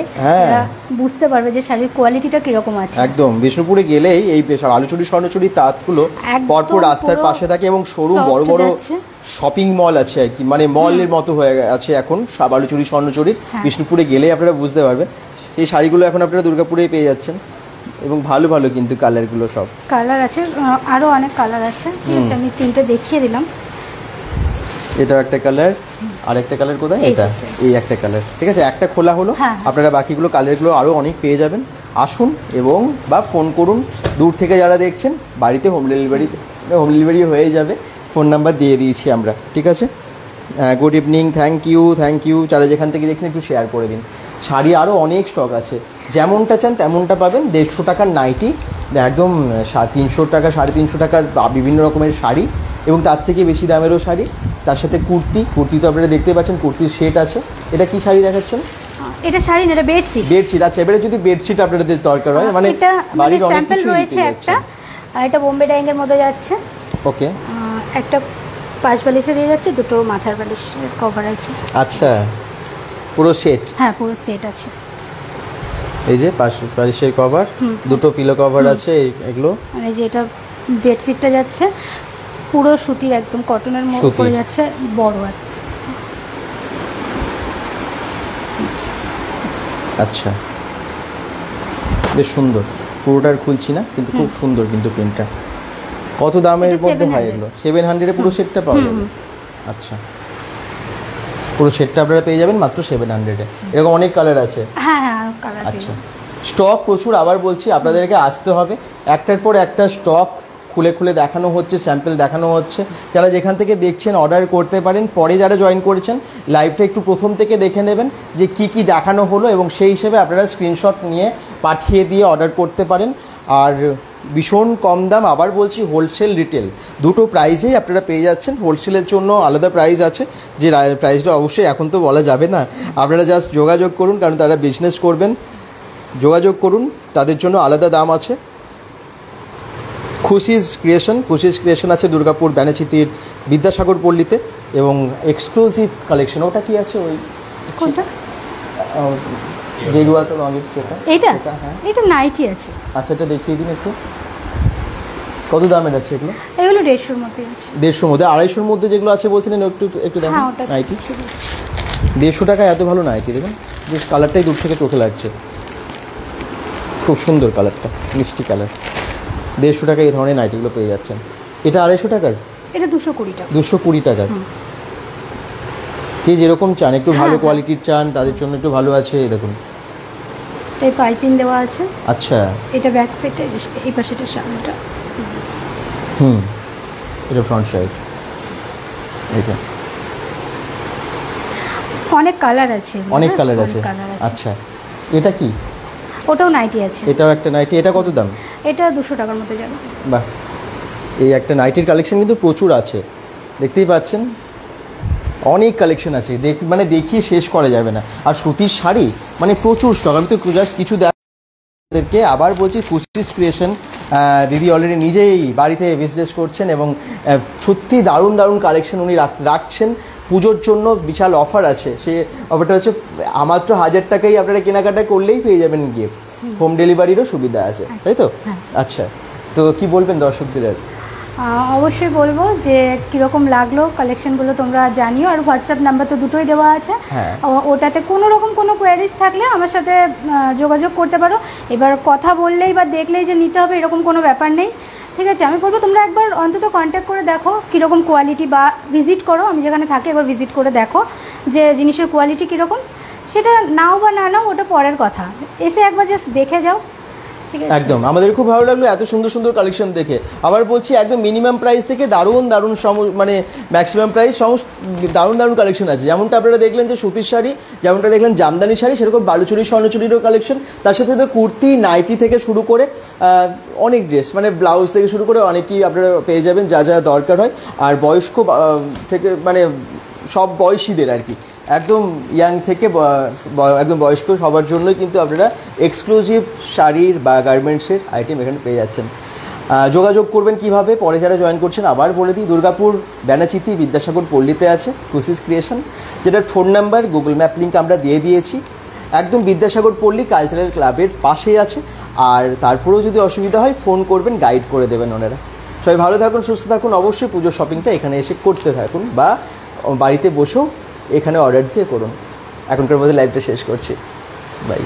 বুঝতে পারবে যে শাড়ির কোয়ালিটিটা কিরকম আছে। একদম, বিষ্ণুপুরে গেলেই এই বালুচুরি স্বর্ণচুরি তাঁতগুলো পরপর রাস্তার পাশে থাকে এবং শোরুম বড় বড় শপিং মল আছে আর কি, মানে মলের মতো হয়ে আছে এখন বালুচুরি স্বর্ণচুরির। বিষ্ণুপুরে গেলেই আপনারা বুঝতে পারবেন। এই শাড়িগুলো এখন আপনারা দুর্গাপুরেই পেয়ে যাচ্ছেন এবং ভালো ভালো কিন্তু কালারগুলো, সব কালার আছে, আরও অনেক কালার আছে। ঠিক আছে, আমি 3টে দেখিয়ে দিলাম। এটা একটা কালার, আর একটা কালার কোথায়? এটা, এই একটা কালার। ঠিক আছে, একটা খোলা হলো। আপনারা বাকিগুলো কালারগুলো আরও অনেক পেয়ে যাবেন। আসুন এবং বা ফোন করুন। দূর থেকে যারা দেখছেন, বাড়িতে হোম ডেলিভারি হয়ে যাবে। ফোন নাম্বার দিয়ে দিয়েছি আমরা। ঠিক আছে, গুড ইভিনিং, থ্যাংক ইউ। যারা যেখান থেকে দেখছেন একটু শেয়ার করে দিন। শাড়ি আরও অনেক স্টক আছে, যেমনটা চান তেমনটা পাবেন। 150 টাকার নাইটি, একদম 300 টাকা 350 টাকার বিভিন্ন রকমের শাড়ি, এবং তার থেকে বেশি দামেরও শাড়ি। তার সাথে কুর্তি তো আপনারা দেখতে পাচ্ছেন, কুর্তির সেট আছে। এটা কি শাড়ি দেখাচ্ছেন? এটা শাড়ি না, এটা বেডশিট। আচ্ছা, এবারে যদি বেডশিট আপনাদের দরকার হয়, মানে বাড়ির অনেক কিছু রয়েছে। এটা বোম্বে ডাইং এর মধ্যে যাচ্ছে। ওকে, একটা 5 বালিশের যাচ্ছে, 2টো মাথার বালিশের কভার আছে। আচ্ছা, পুরো সেট? হ্যাঁ, পুরো সেট আছে। এই যে 5 বালিশের কভার, 2টো পিলো কভার আছে এগুলো। এই যে এটা বেডশিটটা যাচ্ছে পুরো সুতির, একদম কটনের মধ্যে পড়ে যাচ্ছে, বড়। আর আচ্ছা, বেশ সুন্দর, পুরোটার খুলছি না কিন্তু খুব সুন্দর কিন্তু প্রিন্টটা। কত দামের মধ্যে হয় এগুলো? 700-এ পুরো সেটটা পাওয়া যাবে। আচ্ছা, পুরো সেটটা আপনারা পেয়ে যাবেন মাত্র 700-এ। এরকম অনেক কালার আছে। হ্যাঁ হ্যাঁ, কালার। আচ্ছা, স্টক প্রচুর, আবার বলছি আপনাদেরকে আসতে হবে, একটার পর একটা স্টক খুলে খুলে দেখানো হচ্ছে, স্যাম্পল দেখানো হচ্ছে। যারা যেখান থেকে দেখছেন অর্ডার করতে পারেন, পরে যারা জয়েন করেছেন লাইভটা একটু প্রথম থেকে দেখে নেবেন যে কি কি দেখানো হলো, এবং সেই হিসেবে আপনারা স্ক্রিনশট নিয়ে পাঠিয়ে দিয়ে অর্ডার করতে পারেন। আর ভীষণ কম দাম, আবার বলছি হোলসেল রিটেল দুটো প্রাইসেই আপনারা পেয়ে যাচ্ছেন। হোলসেলের জন্য আলাদা প্রাইস আছে, যে প্রাইসটা অবশ্যই এখন তো বলা যাবে না, আপনারা জাস্ট যোগাযোগ করুন, কারণ তারা বিজনেস করবেন, যোগাযোগ করুন, তাদের জন্য আলাদা দাম আছে। খুশিস ক্রিয়েশন আছে দুর্গাপুর ব্যানাচিতির বিদ্যাসাগর পল্লীতে, এবং এক্সক্লুসিভ কালেকশন। ওটা কি আছে ওই কোনটা? গেরুয়া তো রঙের সেটা, এটা হ্যাঁ, এটা নাইটি আছে। আচ্ছা, এটা দেখিয়ে দিন একটু, কত দামের আছে এগুলো? এগুলো 150-এর মধ্যে আছে। 150-র মধ্যে? 250-র মধ্যে যেগুলো আছে বলছিলেন একটু একটু দেখুন। নাইটি 150 টাকায় এত ভালো নাইটি, দেখুন বেশ, কালারটাই দূর থেকে চোখে লাগছে, খুব সুন্দর কালারটা, মিষ্টি কালার। 150 টাকায় এই ধরনের নাইটিগুলো পেয়ে যাচ্ছেন। এটা 250 টাকার? এটা 220 টাকা। 220 টাকার। যে যেরকম চান, একটু ভালো কোয়ালিটির চান, তাদের জন্য একটু ভালো আছে। দেখুন এই পাইপিং দেওয়া আছে। আচ্ছা, এটা ব্যাক সাইডটা, এই পাশেটা সামনেটা। এটা ফ্রন্ট সাইড। অনেক কালার আছে, অনেক কালার আছে। আচ্ছা, এটা কি? ওটাও নাইটি আছে। এটাও একটা নাইটি। এটা কত দাম? এটা 200 টাকার মধ্যে যাবে। বাহ, এই একটা নাইটির কালেকশন কিন্তু প্রচুর আছে, দেখতেই পাচ্ছেন, অনেক কালেকশন আছে, মানে দেখিয়ে শেষ করা যাবে না। আর সুতির শাড়ি মানে প্রচুর স্টক। আমি তো জাস্ট কিছু দেখাদেরকে আবার বলছি, খুশিস ক্রিয়েশন দিদি অলরেডি নিজেই বাড়িতে বিজনেস করছেন, এবং সত্যি দারুণ দারুণ কালেকশন উনি রাখছেন। পুজোর জন্য বিশাল অফার আছে, সে অফারটা হচ্ছে মাত্র 1000 টাকাই আপনারা কেনাকাটা করলেই পেয়ে যাবেন গিফট, হোম ডেলিভারিরও সুবিধা আছে, তাই তো? আচ্ছা, তো কি বলবেন দর্শকদের? অবশ্যই বলবো যে কীরকম লাগলো কালেকশনগুলো তোমরা জানিও, আর হোয়াটসঅ্যাপ নাম্বার তো দুটোই দেওয়া আছে, ওটাতে কোনো রকম কোনো কোয়ারিজ থাকলে আমার সাথে যোগাযোগ করতে পারো। এবার কথা বললেই বা দেখলেই যে নিতে হবে এরকম কোনো ব্যাপার নেই, ঠিক আছে? আমি বলবো তোমরা একবার অন্তত কন্ট্যাক্ট করে দেখো কীরকম কোয়ালিটি, বা ভিজিট করো, আমি যেখানে থাকি একবার ভিজিট করে দেখো যে জিনিসের কোয়ালিটি কীরকম। সেটা নাও বা না নাও ওটা পরের কথা, এসে একবার জাস্ট দেখে যাও। একদম, আমাদের খুব ভালো লাগলো এত সুন্দর সুন্দর কালেকশন দেখে। আবার বলছি, একদম মিনিমাম প্রাইস থেকে দারুণ দারুণ মানে ম্যাক্সিমাম প্রাইস সমস্ত দারুণ দারুণ কালেকশন আছে। যেমনটা আপনারা দেখলেন যে সুতির শাড়ি, যেমনটা দেখলেন জামদানি শাড়ি, সেরকম বালুচুরি স্বর্ণচুরিরও কালেকশন, তার সাথে তো কুর্তি, নাইটি থেকে শুরু করে অনেক ড্রেস, মানে ব্লাউজ থেকে শুরু করে অনেকই আপনারা পেয়ে যাবেন যা যা দরকার হয়। আর বয়স্ক থেকে মানে সব বয়সীদের আর কি, একদম ইয়াং থেকে একদম বয়স্ক সবার জন্যই কিন্তু আপনারা এক্সক্লুসিভ শাড়ির বা গার্মেন্টসের আইটেম এখানে পেয়ে যাচ্ছেন। যোগাযোগ করবেন কিভাবে, পরে যারা জয়েন করছেন আবার বলে দিই, দুর্গাপুর ব্যানাচিতি বিদ্যাসাগর পল্লীতে আছে খুশিস ক্রিয়েশন, যেটার phone number Google map link আমরা দিয়ে দিয়েছি, একদম বিদ্যাসাগর পল্লী কালচারাল ক্লাবের পাশেই আছে। আর তারপরেও যদি অসুবিধা হয় ফোন করবেন, গাইড করে দেবেন ওনারা। সবাই ভালো থাকুন, সুস্থ থাকুন, অবশ্যই পুজোর শপিংটা এখানে এসে করতে থাকুন, বা বাড়িতে বসেও এখানে অর্ডার দিয়ে করুন। এখনকার মধ্যে লাইভটা শেষ করছি, বাই।